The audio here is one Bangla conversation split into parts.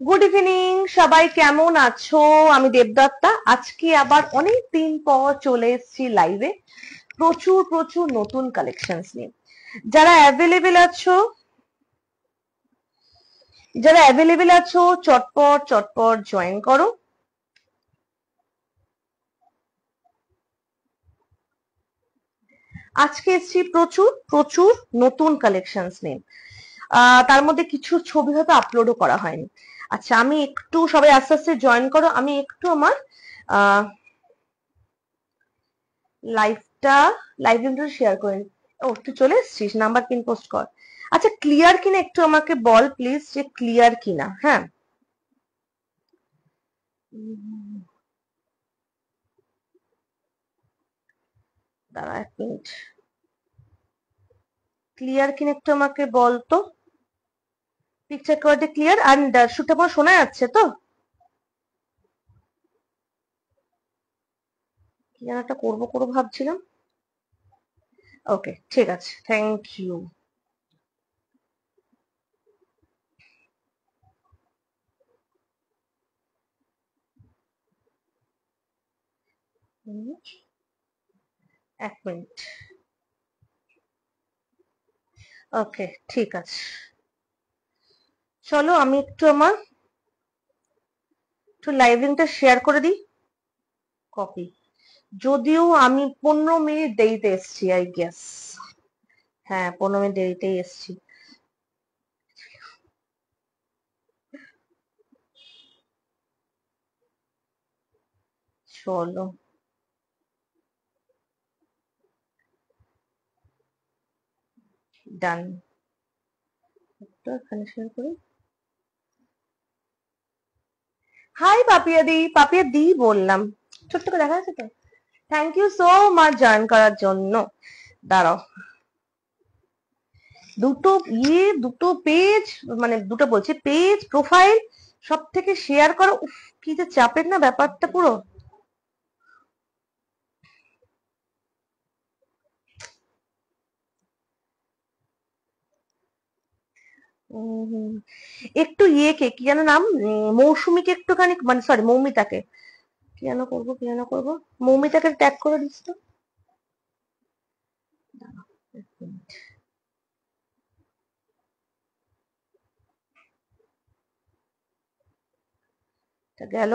গুড ইভিনিং, সবাই কেমন আছো? আমি দেবদত্তা। আজকে আবার অনেক দিন পর চলে এসেছি লাইভে প্রচুর প্রচুর নতুন কালেকশনস নিয়ে। যারা অ্যাভেলেবেল আছো চটপট চটপট জয়েন করো। আজকে এসেছি প্রচুর প্রচুর নতুন কালেকশনস নিয়ে। তার মধ্যে কিছু ছবি হয়তো আপলোডও করা হয়নি। আচ্ছা, আমি একটু সবাই আস্তে আস্তে জয়েন করো। আমি একটু আমার লাইভ লিঙ্কটা শেয়ার করে নি। ও, তুই চলে এসেছিস? নাম্বার পিন পোস্ট কর। আচ্ছা, ক্লিয়ার কিনা একটু আমাকে বল প্লিজ, যে ক্লিয়ার কিনা। হ্যাঁ, দাঁড়া এক মিনিট। ক্লিয়ার কিনা একটু আমাকে বল তো। পিকচার কোয়ালিটি ক্লিয়ার অ্যান্ড শুটটা আমার শোনা যাচ্ছে তো? কি যেন একটা করবো করবো ভাবছিলাম। ওকে, ঠিক আছে, থ্যাংক ইউ। এক মিনিট। ওকে, ঠিক আছে, চলো আমি একটু আমার লাইভ লিঙ্কটা শেয়ার করে দিই। কপি। যদিও আমি 15 মিনিট দেরিতে এসছি, আই গেস। হ্যাঁ, 15 মিনিট দেরিতেই এসছি। চলো, ডান। এখানে শেয়ার করি। হাই পাপিয়া দি বললাম। ছোট্ট করে দেখা যাচ্ছে তো? Thank you so much join করার জন্য। দাঁড়াও, দুটো পেজ, মানে দুটো বলছি, পেজ প্রোফাইল সব থেকে শেয়ার করো। উফ, কি যে চাপের না ব্যাপারটা পুরো। একটু ইয়েকে কি যেন নাম, মৌসুমীকে একটুখানি, মানে সরি মৌমিতাকে, কি যেন করবো, মৌমিতাকে ট্যাগ করে দিস তো। গেল।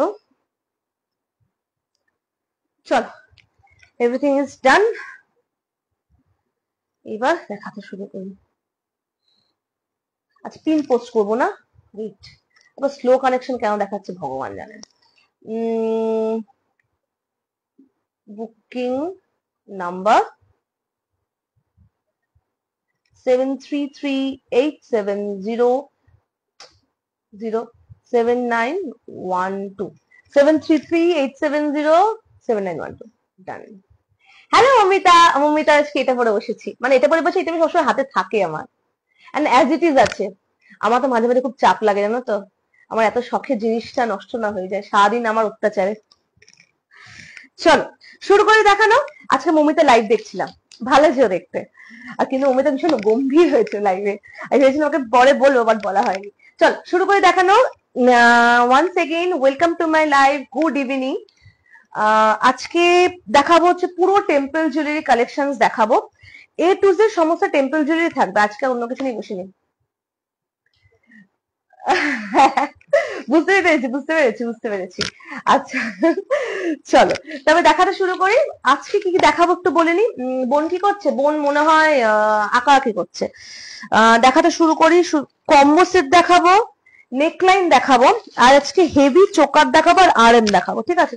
চলো, এভরিথিং ইজ ডান। এবার দেখাতে শুরু করি। আচ্ছা, পিন পোস্ট করবো না, ওয়েট। আবার স্লো কানেকশন কেন দেখাচ্ছে ভগবান জানেন। বুকিং নাম্বার 7338707912733870791 ডান। হ্যালো মমিতা। মমিতা আজকে এটা পরে বসেছি, মানে এটা পরে বসে, এটা আমি সবসময় হাতে থাকে আমার, এন্ড অ্যাজ ইট ইজ আছে। আমার তো মাঝে মাঝে খুব চাপ লাগে, জানো তো, আমার এত শখের জিনিসটা নষ্ট না হয়ে যায় সারাদিন আমার অত্যাচারে। চলো শুরু করে দেখানো। আজকে মমিতা লাইভ দেখছিলাম, ভালো ছিল দেখতে। আর কিন্তু মমিতা ভীষণ গম্ভীর হয়েছে লাইভে। আমি ভেবেছিলাম ওকে পরে বলবো, বাট বলা হয়নি। চল শুরু করে দেখানো। Once again welcome to my live, good evening. আজকে দেখাবো হচ্ছে পুরো টেম্পল জুয়েলারি কালেকশন দেখাবো। এ টু জেড সমস্ত টেম্পল জুয়েলারি থাকবে, আজকে অন্য কিছু নিয়ে বসিনি। বুঝতে পেরেছি। আচ্ছা, চলো তবে দেখাটা শুরু করি। আজকে কি কি দেখাবো একটু বলে নি। বোন কি করছে? বোন মনে হয় আঁকাআঁকি করছে। দেখাটা শুরু করি। কম্বো সেট দেখাবো, নেকলাইন দেখাবো, আর আজকে হেভি চোকার দেখাবো, আর আরএম দেখাবো। ঠিক আছে,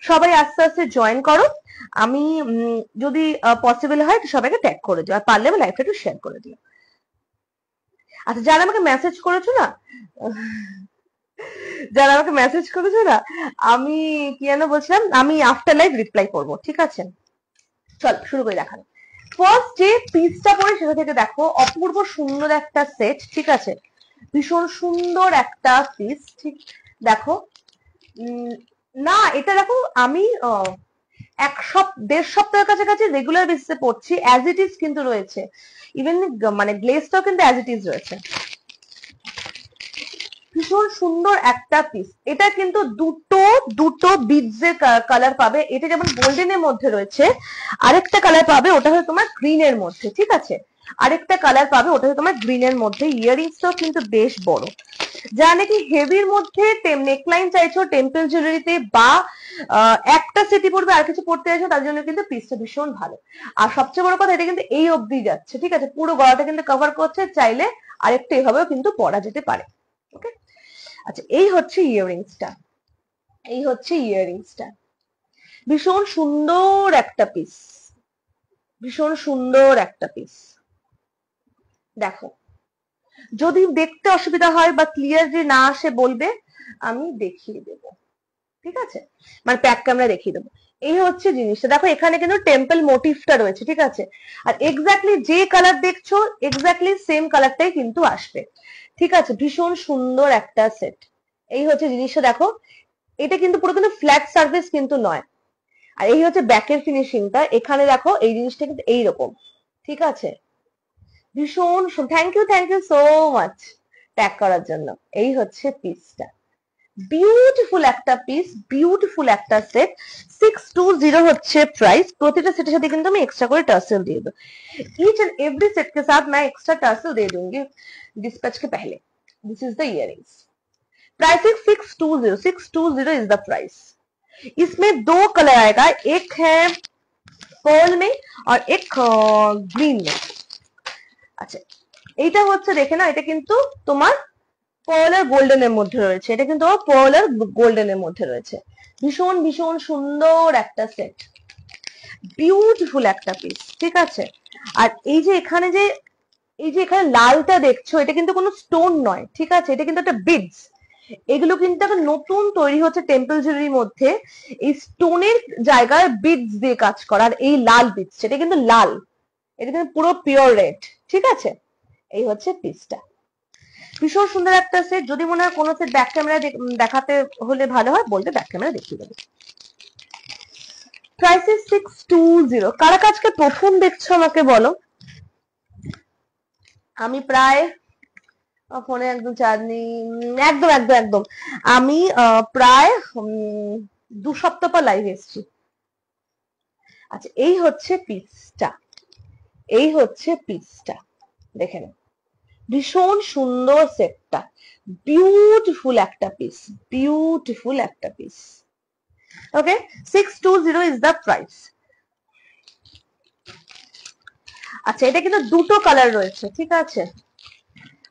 সবাই আস্তে আস্তে জয়েন করো। আমি যদি পসিবল হয় সবাইকে ট্যাগ করে দিও, আর পারলে আমি লাইভটা একটু শেয়ার করে দিও। আচ্ছা, যারা আমাকে মেসেজ করেছো না, আমি কি যেন বলছিলাম, আমি আফটার লাইভ রিপ্লাই করবো। ঠিক আছে, চল শুরু করে দেখানো। ফার্স্ট যে পিসটা পরে সেটা থেকে দেখো, অপূর্ব সুন্দর একটা সেট। ঠিক আছে, ভীষণ সুন্দর একটা পিস। ঠিক দেখো, না এটা দেখো, আমি দেড় সপ্তাহের কাছাকাছি রেগুলার বেসিসে পড়ছি, অ্যাজ ইট ইজ কিন্তু রয়েছে। ইভেন মানে গ্লেজটাও কিন্তু অ্যাজ ইট ইজ রয়েছে। ভীষণ সুন্দর একটা পিস। এটা কিন্তু দুটো দুটো বিডসের কালার পাবে। এটা যেমন গোল্ডেনের মধ্যে রয়েছে, আরেকটা কালার পাবে ওটা হলো তোমার গ্রিনের মধ্যে, ঠিক আছে? আরেকটা কালার পাবে ওটা হলো তোমার গ্রিনের মধ্যে। ইয়ারিংসটাও কিন্তু বেশ বড়। যারা নাকি হেভির মধ্যে নেকলাইন চাইছো টেম্পল জুয়েলারিতে, বা একটা সেটি পড়বে আর কিছু পড়তে চাইছো, তার জন্য কিন্তু পিসটা ভীষণ ভালো। আর সবচেয়ে বড় কথা, এটা কিন্তু এই অবধি যাচ্ছে, ঠিক আছে? পুরো গলাটা কিন্তু কভার করছে, চাইলে আরেকটা এভাবেও কিন্তু পরা যেতে পারে। ওকে, আচ্ছা এই হচ্ছে ইয়াররিংসটা, এই হচ্ছে ইয়াররিংসটা। ভীষণ সুন্দর একটা পিস, ভীষণ সুন্দর একটা পিস। দেখো, যদি দেখতে অসুবিধা হয় বা ক্লিয়ার যে না আসে বলবে, আমি দেখিয়ে দেব, ঠিক আছে? মানে প্যাক ক্যামেরা দেখিয়ে দেবো। এই হচ্ছে জিনিসটা। দেখো এখানে কিন্তু টেম্পল মোটিভটা রয়েছে, ঠিক আছে? আর এক্স্যাক্টলি যে কালার দেখছো এক্স্যাক্টলি সেম কালারটাই কিন্তু আসবে, ঠিক আছে? ভীষণ সুন্দর একটা সেট। এই হচ্ছে জিনিসটা। দেখো এটা কিন্তু পুরো কিন্তু ফ্ল্যাট সার্ফেস কিন্তু নয়। আর এই হচ্ছে ব্যাকের ফিনিশিংটা। এখানে দেখো এই জিনিসটা কিন্তু এইরকম, ঠিক আছে? ভীষণ thank you so much pack করার জন্য। এই হচ্ছে পিসটা, বিউটিফুল একটা পিস, বিউটিফুল একটা সেট। 620 হচ্ছে প্রাইস। প্রতিটা সেটের সাথে কিন্তু আমি এক্সট্রা করে টার্সেল দিয়ে দেবো। ईच एंड एवरी सेट के साथ मैं एक्स्ट्रा टर्सल दे दूंगी डिस्पैच के पहले। This is the earrings. Price is 620, 620 is the price. इसमें दो कलर आएगा, एक है पर्ल में और एक ग्रीन में। আচ্ছা এইটা হচ্ছে দেখে না, এটা কিন্তু তোমার পার্ল আর গোল্ডেনের মধ্যে রয়েছে, এটা কিন্তু পার্ল আর গোল্ডেনের মধ্যে রয়েছে। ভীষণ ভীষণ সুন্দর একটা সেট, বিউটিফুল একটা পিস, ঠিক আছে? আর এই যে এখানে যে এই যে এখানে লালটা দেখছো, এটা কিন্তু কোনো স্টোন নয়, ঠিক আছে? এটা কিন্তু একটা বিডস। এগুলো কিন্তু এখন নতুন তৈরি হচ্ছে টেম্পল জুয়েলারির মধ্যে, এই স্টোনের জায়গায় বিডস দিয়ে কাজ করা। আর এই লাল বিডস, এটা কিন্তু লাল, এটা কিন্তু পুরো পিওর রেড, ঠিক আছে? এই হচ্ছে পিসটা। ভীষণ সুন্দর একটা সেট। যদি মনে হয় কোনো সেট ব্যাক ক্যামেরা দেখাতে হলে ভালো হয় বলতে, ব্যাক ক্যামেরা দেখিয়ে দেবো। Price is 620। কারা কাজকে প্রথম দেখছো আমাকে বলো। আমি প্রায় ফোনে একদম চার্জ নেই, একদম একদম একদম আমি প্রায় 2 সপ্তাহ পর লাইভ এসেছি। আচ্ছা এই হচ্ছে পিসটা, এই হচ্ছে পিসটা, দেখে নাও। ভীষণ সুন্দর সেটটা, বিউটিফুল একটা পিস, বিউটিফুল একটা piece. Okay, 620 is the price. আচ্ছা এটা কিন্তু দুটো কালার রয়েছে, ঠিক আছে?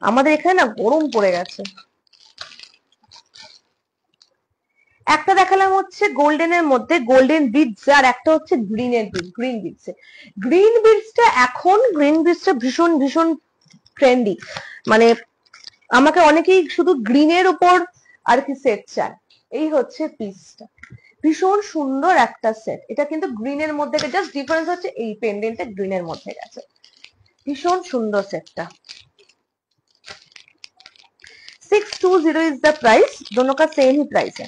আমাদের এখানে না গরম পড়ে গেছে। একটা দেখালাম হচ্ছে গোল্ডেনের মধ্যে গোল্ডেন বিডস, আর একটা হচ্ছে গ্রিনের বিড, গ্রিন বিডস। গ্রিন বিডসটা এখন গ্রিন বিডসটা ভীষণ ভীষণ ট্রেন্ডি। মানে আমাকে অনেকেই শুধু গ্রিনের উপর আর কি সেট চায়। এই হচ্ছে পিসটা, ভীষণ সুন্দর একটা সেট। এটা কিন্তু গ্রিনের মধ্যে, জাস্ট ডিফারেন্স হচ্ছে এই পেন্ডেন্টটা গ্রিনের মধ্যে গেছে। ভীষণ সুন্দর সেটটা। 620 इज द प्राइस, दोनों का सेम ही प्राइस है।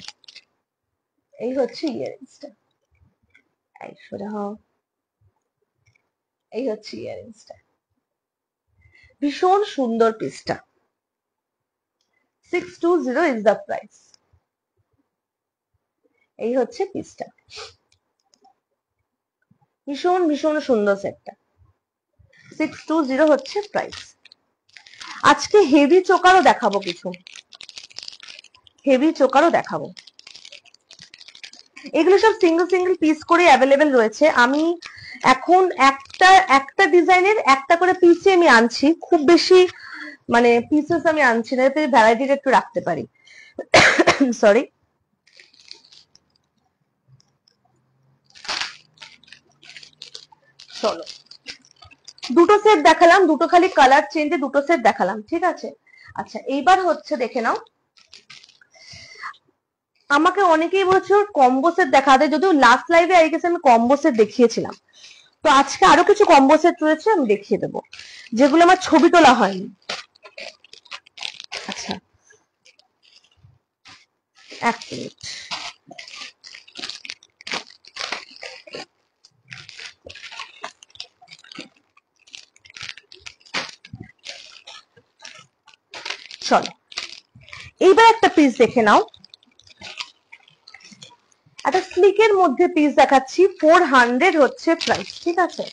এই হচ্ছে ইয়ারিংসটা, এই সোজা হও। এই হচ্ছে ইয়ারিংসটা, ভীষণ সুন্দর পিসটা। 620 ইজ দ্য প্রাইস। এই হচ্ছে পিসটা, ভীষণ ভীষণ সুন্দর সেটটা। 620 হচ্ছে প্রাইস। আজকে হেভি চোকারও দেখাবো, কিছু হেভি চোকারও দেখাবো। এগুলো সব সিঙ্গেল সিঙ্গেল পিস করে অ্যাভেলেবেল রয়েছে। আমি এখন একটা একটা ডিজাইনের একটা করে পিসে আমি আনছি, খুব বেশি মানে পিসেস আমি আনছি না, যাতে ভ্যারাইটিটা একটু রাখতে পারি। সরি। চলো, দুটো সেট দেখালাম, দুটো খালি কালার চেঞ্জে দুটো সেট দেখালাম, ঠিক আছে? আচ্ছা এইবার হচ্ছে দেখে নাও, আমাকে অনেকেই বলছে কম্বো সেট দেখাতে, যদিও লাস্ট লাইভে আই গেছে আমি কম্বো সেট দেখিয়েছিলাম। তো আজকে আরো কিছু কম্বো সেট রয়েছে, আমি দেখিয়ে দেবো, যেগুলো আমার ছবি তোলা হয়নি। আচ্ছা এক মিনিট। চলো, এইবার একটা পিস দেখে নাও, একটা স্লিকের মধ্যে পিস দেখাচ্ছি, 400 হচ্ছে প্রাইস, ঠিক আছে?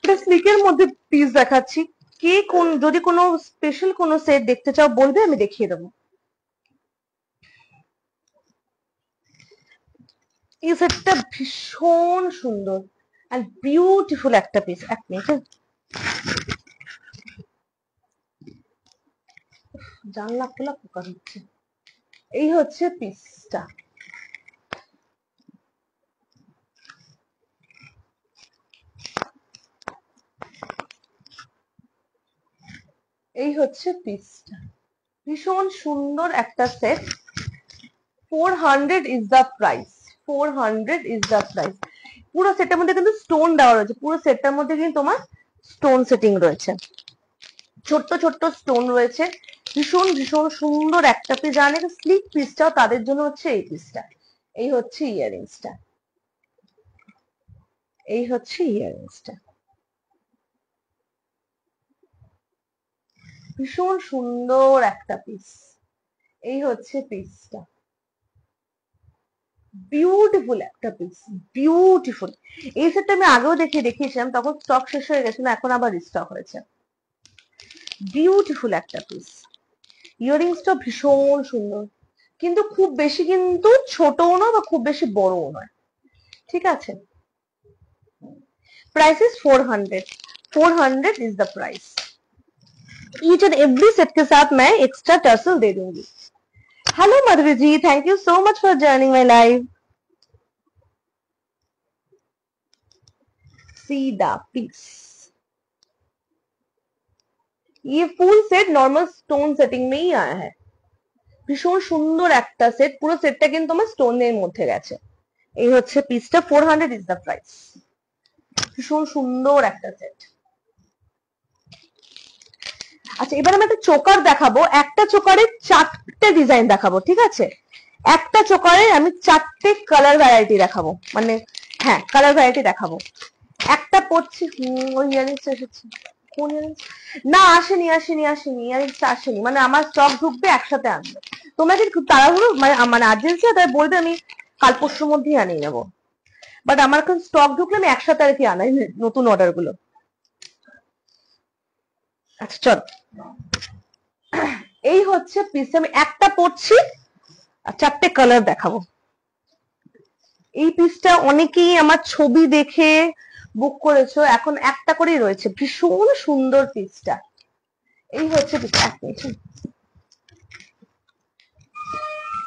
এটা স্লিকের মধ্যে পিস দেখাচ্ছি, কে কোন যদি কোনো স্পেশাল কোনো সেট দেখতে চাও বলবে, আমি দেখিয়ে দেবো। এই সেটটা ভীষণ সুন্দর আর বিউটিফুল একটা পিস। এক মিনিট, জানলা খোলা পোকা হচ্ছে। এই হচ্ছে পিসটা, এই হচ্ছে পিসটা, ভীষণ সুন্দর একটা set. 400 is the price, 400 is the price. পুরো সেটের মধ্যে কিন্তু স্টোন দেওয়া রয়েছে, পুরো সেটটার মধ্যে কিন্তু তোমার স্টোন সেটিং রয়েছে, ছোট্ট ছোট্ট স্টোন রয়েছে, ভীষণ ভীষণ সুন্দর একটা পিস। জানে স্লিক পিসটাও তাদের জন্য হচ্ছে এই পিসটা। এই হচ্ছে ইয়াররিংসটা, এই হচ্ছে ইয়াররিংসটা, ভীষণ সুন্দর একটা পিস। এই হচ্ছে পিসটা, বিউটিফুল একটা পিস, বিউটিফুল। এই সেটটা আমি আগেও দেখিয়েছিলাম, তখন স্টক শেষ হয়ে গেছিল, এখন আবার রিস্টক হয়েছে। বিউটিফুল একটা পিস, ইয়াররিংসটা ভীষণ সুন্দর, কিন্তু খুব বেশি কিন্তু ছোটও নয় বা খুব বেশি বড়ও নয়, ঠিক আছে? Price is 400, 400 is the price. Each and every set के साथ मैं एक्स्ट्रा टर्सल दे दूंगी। Hello Madhuri ji, thank you so much for joining my live. See the piece, ये full set normal stone setting में ही आया है। ভীষণ সুন্দর একটা সেট, পুরো সেটটা কিন্তু তোমার স্টোনের মধ্যে গেছে। এই হচ্ছে পিসটা, 400 ইজ দ্য প্রাইস। ভীষণ সুন্দর একটা সেট। আচ্ছা, এবার আমি একটা চোকার দেখাবো, একটা চোকারে 4টে ডিজাইন দেখাবো, ঠিক আছে? একটা চোকারে আমি 4টে কালার ভ্যারাইটি দেখাবো, মানে হ্যাঁ কালার ভ্যারাইটি দেখাবো। একটা পড়ছি, ওই ইয়ারিংস এসেছে, কোন ইয়ারিংস? না আসেনি আসেনি আসেনি, ইয়ারিংস আসেনি, মানে আমার স্টক ঢুকবে একসাথে আনবে। তোমরা যদি খুব তাড়াহুড়ো মানে আর্জেন্সি তাই বলবে, আমি কাল পরশুর মধ্যেই আনিয়ে নেবো, বাট আমার এখন স্টক ঢুকলে আমি একসাথে আর কি আনাই নতুন অর্ডার গুলো। আচ্ছা চল, এই হচ্ছে পিস, আমি একটা পড়ছি আর 4টে কালার দেখাবো। এই পিসটা অনেকেই আমার ছবি দেখে বুক করেছো, এখন একটা করেই রয়েছে, ভীষণ সুন্দর পিসটা। এই হচ্ছে পিসটা, এক মিনিট,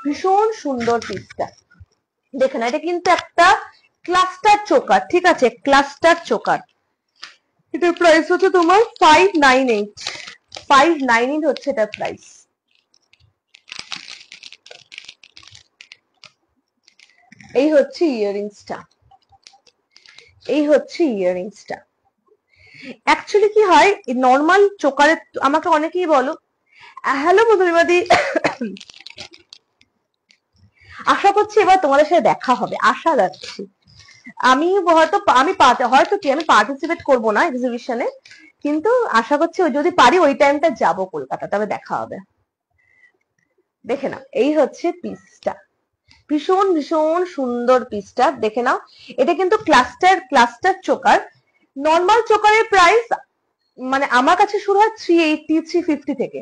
ভীষণ সুন্দর পিসটা। দেখে না, এটা কিন্তু একটা ক্লাস্টার চোকার, ঠিক আছে? Cluster choker. এটার প্রাইস হচ্ছে তোমার 598, 598 হচ্ছে এটার প্রাইস। এই হচ্ছে ইয়াররিংসটা, এই হচ্ছে ইয়াররিংসটা। অ্যাকচুয়ালি কি হয়, নর্মাল চোকারে আমাকে অনেকেই বলো, হ্যালো মধুরিমাদি, আশা করছি এবার তোমাদের সাথে দেখা হবে, আশা রাখছি। আমি হয়তো আমি পার্টিসিপেট করবো না এক্সিবিশনে, কিন্তু আশা করছি যদি পারি ওই টাইমটা যাব কলকাতা, তবে দেখা হবে। দেখে নাও, এই হচ্ছে পিসটা, ভীষণ ভীষণ সুন্দর পিসটা, দেখে নাও। এটা কিন্তু ক্লাস্টার চোকার। নর্মাল চোকারের প্রাইস মানে আমার কাছে শুরু হয় 380, 350 থেকে,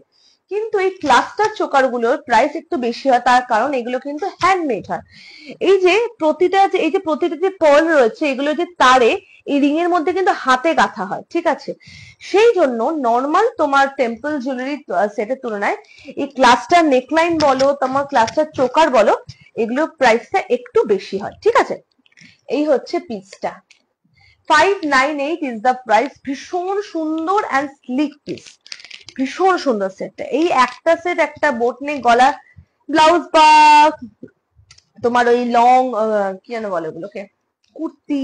কিন্তু এই ক্লাস্টার চোকার গুলোর প্রাইস একটু বেশি হয়, তার কারণ এগুলো কিন্তু হ্যান্ডমেড হয়। এই যে প্রতিটা যে পার্ল রয়েছে, এগুলো যে তারে এই রিং এর মধ্যে কিন্তু হাতে গাঁথা হয়, ঠিক আছে? সেই জন্য নর্মাল তোমার টেম্পল জুয়েলারি সেটের তুলনায় এই ক্লাস্টার নেকলাইন বলো, তোমার ক্লাস্টার চোকার বলো, এগুলোর প্রাইসটা একটু বেশি হয়, ঠিক আছে? এই হচ্ছে পিসটা, 598 ইজ দ্য প্রাইস। ভীষণ সুন্দর অ্যান্ড স্লিক পিস, ভীষণ সুন্দর সেটটা। এই একটা সেট, একটা বোট নেক গলা ব্লাউজ বা তোমার ওই লং কি যেন বলে ওগুলোকে, কুর্তি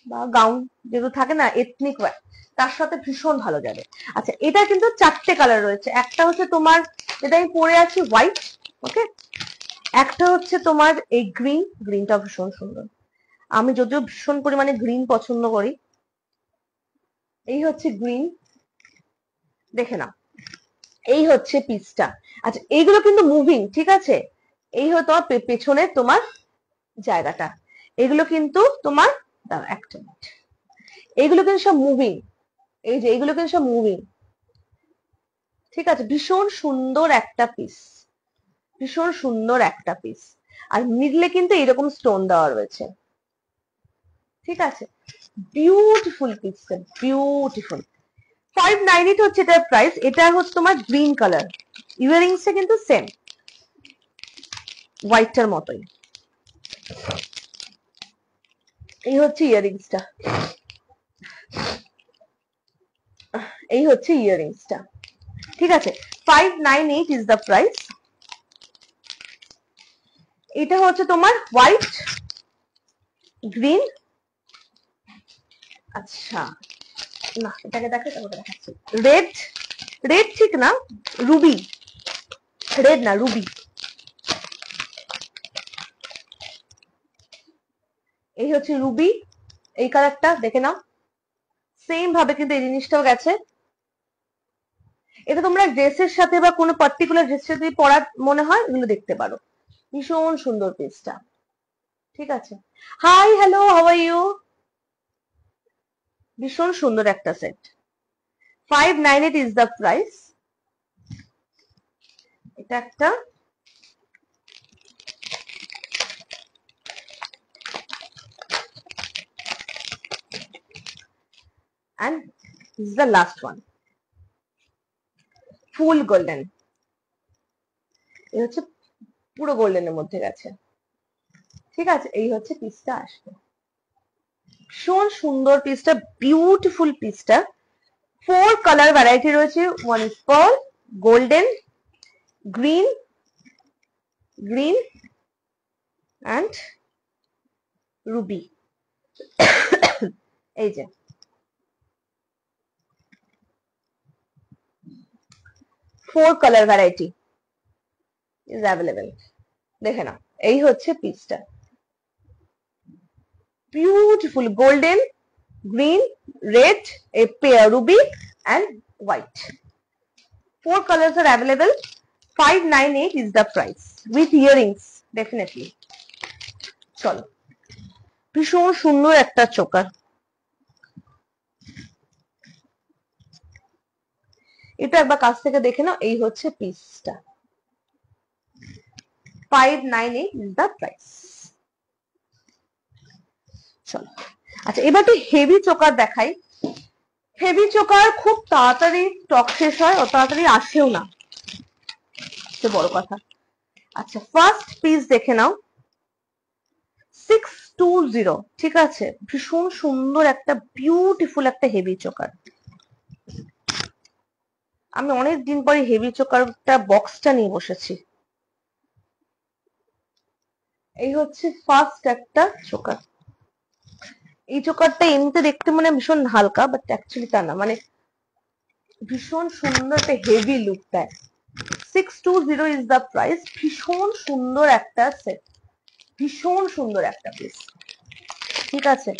বা গাউন যেগুলো থাকে না এথনিক ওয়্যার, তার সাথে ভীষণ ভালো যাবে। আচ্ছা, এটা কিন্তু 4টে কালার রয়েছে। একটা হচ্ছে তোমার, যেটা আমি পরে আছি, হোয়াইট, ওকে। একটা হচ্ছে তোমার এই গ্রিনটা ভীষণ সুন্দর, আমি যদিও ভীষণ পরিমাণে গ্রিন পছন্দ করি। এই হচ্ছে গ্রিন, দেখে নাও। এই হচ্ছে পিসটা। আচ্ছা এইগুলো কিন্তু মুভিং, ঠিক আছে? এই হলো তোমার পেছনে তোমার জায়গাটা, এগুলো কিন্তু তোমার, দাঁড়াও একটা মিনিট, এইগুলো কিন্তু সব মুভিং, এই যে এইগুলো কিন্তু সব মুভিং, ঠিক আছে? ভীষণ সুন্দর একটা পিস, ভীষণ সুন্দর একটা পিস। আর মিডলে কিন্তু এরকম স্টোন দেওয়া রয়েছে, ঠিক আছে? বিউটিফুল পিসটা, বিউটিফুল। 598 হচ্ছে এটার প্রাইস। এটা হচ্ছে তোমার গ্রিন কালার, ইয়াররিংসটা কিন্তু সেম হোয়াইটটার মতোই। এই হচ্ছে ইয়াররিংসটা, এই হচ্ছে ইয়াররিংসটা, ঠিক আছে? 598 ইজ দ্য প্রাইস। এটা হচ্ছে তোমার হোয়াইট, গ্রিন, আচ্ছা না এটাকে দেখো, তারপরে দেখাচ্ছি। রেড, রেড ঠিক না, রুবি, রেড না রুবি। এই হচ্ছে রুবি, এই কালারটা দেখে নাও, সেম ভাবে কিন্তু এই জিনিসটাও গেছে। এটা তোমরা ড্রেসের সাথে বা কোনো পার্টিকুলার ড্রেসের সাথে পরার মনে হয় এগুলো দেখতে পারো। ভীষণ সুন্দর পিসটা, ঠিক আছে? Hi hello, how are you? ভীষণ সুন্দর একটা সেট। 598 is the price. এটা একটা, and this is the last one, full golden. এই হচ্ছে পুরো গোল্ডেনের মধ্যে গেছে, ঠিক আছে? এই হচ্ছে পিসটা আসবে, ভীষণ সুন্দর পিসটা, বিউটিফুল পিসটা। 4 কালার ভ্যারাইটি রয়েছে, one is pearl, golden, green, green and ruby. এই যে 4 কালার ভ্যারাইটি ইজ অ্যাভেলেবেল, দেখে নাও। এই হচ্ছে পিসটা, beautiful golden, green, red, a pair ruby and white. 4 colors are available. 598 is the price with earrings definitely. চলো, ভীষণ সুন্দর একটা চোকার। এটা একবার কাছ থেকে দেখে নাও। এই হচ্ছে পিসটা, 598 is the price. চলো, আচ্ছা এবার একটু হেভি চোকার দেখাই। হেভি চোকার খুব তাড়াতাড়ি স্টক শেষ হয়, অত তাড়াতাড়ি আসেও না, সে বড় কথা। আচ্ছা ফার্স্ট পিস দেখে নাও, 620, ঠিক আছে? ভীষণ সুন্দর একটা বিউটিফুল একটা হেভি চোকার। আমি অনেক দিন পরে হেভি চোকারটা বক্সটা নিয়ে বসেছি। এই হচ্ছে ফার্স্ট একটা চোকার। এই চোকারটা এমনিতে দেখতে মানে ভীষণ হালকা, বাট অ্যাকচুয়ালি তা না, মানে ভীষণ সুন্দর একটা হেভি লুক দেয়। 620 ইজ দ্য প্রাইস। ভীষণ সুন্দর একটা সেট, ভীষণ সুন্দর একটা পিস, ঠিক আছে?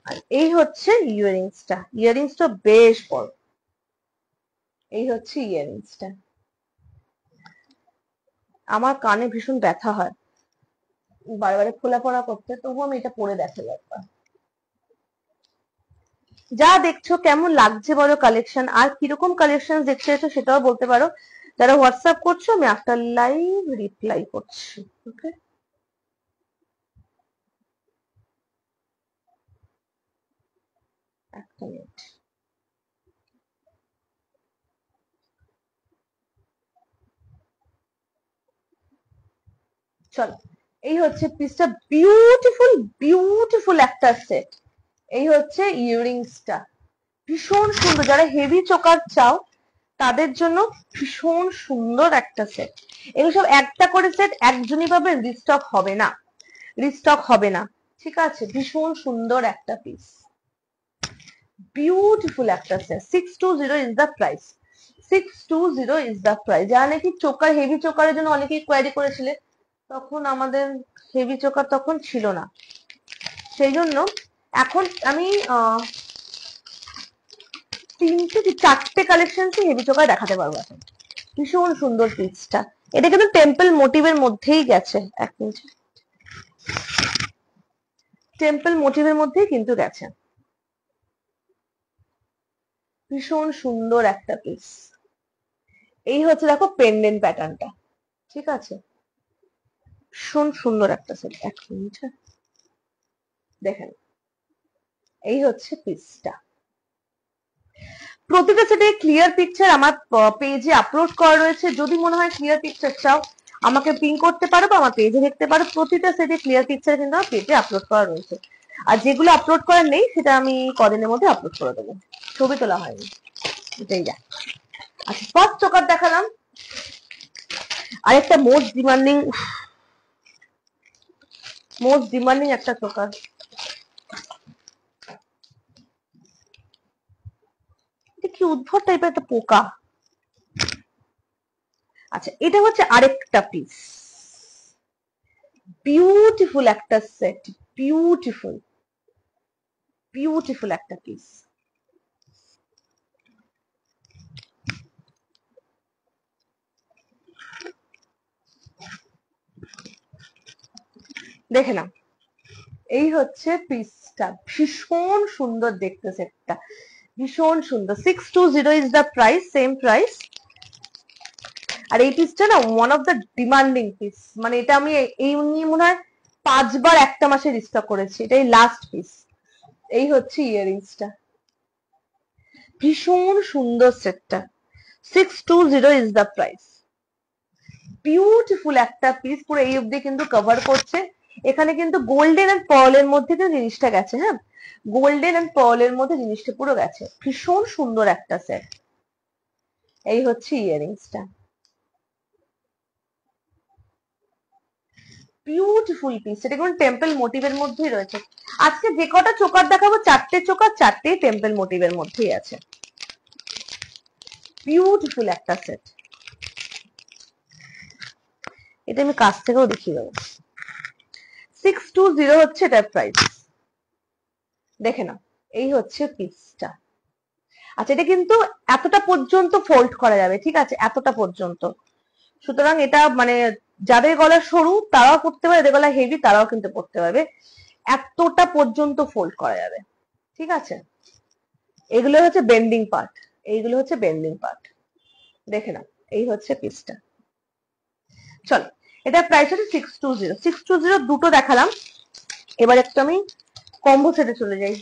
আর এই হচ্ছে ইয়াররিংসটা, ইয়াররিংসটা বেশ বড়। এই হচ্ছে ইয়াররিংসটা। আমার কানে ভীষণ ব্যথা হয় বারে খোলা পড়া করতে, তবু আমি এটা পরে দেখে একবার। যা দেখছো কেমন লাগছে বলো কালেকশন, আর কিরকম কালেকশন দেখতে চাইছো সেটাও বলতে পারো। যারা হোয়াটসঅ্যাপ করছো আমি আফটার লাইভ রিপ্লাই করছি, ওকে? একটা মিনিট। চলো, এই হচ্ছে পিসটা, বিউটিফুল বিউটিফুল একটা সেট। এই হচ্ছে ইয়াররিংসটা, ভীষণ সুন্দর। যারা হেভি চোকার চাও তাদের জন্য ভীষণ সুন্দর একটা সেট। এগুলো সব একটা করে সেট, একজনই পাবে, রিস্টক হবে না, রিস্টক হবে না, ঠিক আছে? ভীষণ সুন্দর একটা পিস, বিউটিফুল একটা set. 620 is the price, 620 is the price. যারা নাকি চোকার, হেভি চোকারের জন্য অনেকেই কোয়ারি করেছিলে, তখন আমাদের হেভি চোকার তখন ছিল না, সেই জন্য এখন আমি চারটে কালেকশন হেভি চোখা দেখাতে পারবো এখন। ভীষণ সুন্দর পিসটা, এটা কিন্তু টেম্পল মোটিভের মধ্যেই গেছে। এক মিনিট, টেম্পল মোটিভের মধ্যেই কিন্তু গেছে। ভীষণ সুন্দর একটা পিস। এই হচ্ছে দেখো পেন্ডেন্ট প্যাটার্নটা, ঠিক আছে, ভীষণ সুন্দর একটা সেট। এক মিনিট, দেখেন এই হচ্ছে পিসটা। প্রতিটা সেটে ক্লিয়ার পিকচার আমার পেজে আপলোড করা রয়েছে, যদি মনে হয় ক্লিয়ার পিকচার চাও আমাকে পিং করতে পারো বা আমার পেজে দেখতে পারো। প্রতিটা সেটে ক্লিয়ার পিকচার কিন্তু আমার পেজে আপলোড করা রয়েছে, আর যেগুলো আপলোড করা নেই সেটা আমি কদিনের মধ্যে আপলোড করে দেবো, ছবি তোলা হয়নি, এটাই যা। আচ্ছা, ফার্স্ট চোকার দেখালাম, আরেকটা মোস্ট ডিমান্ডিং একটা চোকার। কি উদ্ভট টাইপের একটা পোকা। আচ্ছা, এটা হচ্ছে আরেকটা পিস, বিউটিফুল একটা সেট, বিউটিফুল বিউটিফুল একটা পিস। দেখে না, এই হচ্ছে পিসটা, ভীষণ সুন্দর দেখতে সেটটা, ভীষণ সুন্দর। 620 is the price, same price. আর এই পিসটা না one of the demanding piece, মানে এটা আমি এই নিয়ে মনে হয় 5 বার একটা মাসে রিস্টক করেছি, এটাই লাস্ট পিস। এই হচ্ছে ইয়ারিংসটা, ভীষণ সুন্দর সেটটা। 620 ইজ দ্য প্রাইস। বিউটিফুল একটা পিস, পুরো এই অবধি কিন্তু কভার করছে। এখানে কিন্তু গোল্ডেন এন্ড পার্লের মধ্যে কিন্তু জিনিসটা গেছে, হ্যাঁ, গোল্ডেন এন্ড পার্লের মধ্যে জিনিসটা পুরো গেছে, ভীষণ সুন্দর একটা সেট। এই হচ্ছে ইয়ারিংসটা, বিউটিফুল পিস। এটা কিন্তু টেম্পল মোটিভের মধ্যেই রয়েছে। আজকে যে কটা চোকার দেখাবো, চারটে চোকার চারটেই টেম্পল মোটিভের মধ্যেই আছে। বিউটিফুল একটা সেট, এটা আমি কাছ থেকেও দেখিয়ে দেবো। 620 হচ্ছে এটার প্রাইস, দেখে নাও। এই হচ্ছে পিসটা। আচ্ছা, এটা কিন্তু এতটা পর্যন্ত ফোল্ড করা যাবে, ঠিক আছে, এতটা পর্যন্ত। সুতরাং এটা মানে যাদের গলা সরু তারাও পড়তে পারে, যাদের গলা হেভি তারাও কিন্তু পড়তে পারবে, এতটা পর্যন্ত ফোল্ড করা যাবে, ঠিক আছে। এগুলো হচ্ছে বেন্ডিং পার্ট, এইগুলো হচ্ছে বেন্ডিং পার্ট, দেখে নাও। এই হচ্ছে পিসটা। চলো, এটা প্রাইস হচ্ছে 620। 620 দুটো দেখালাম, এবার একটু আমি কম্বো সেটে চলে যাই।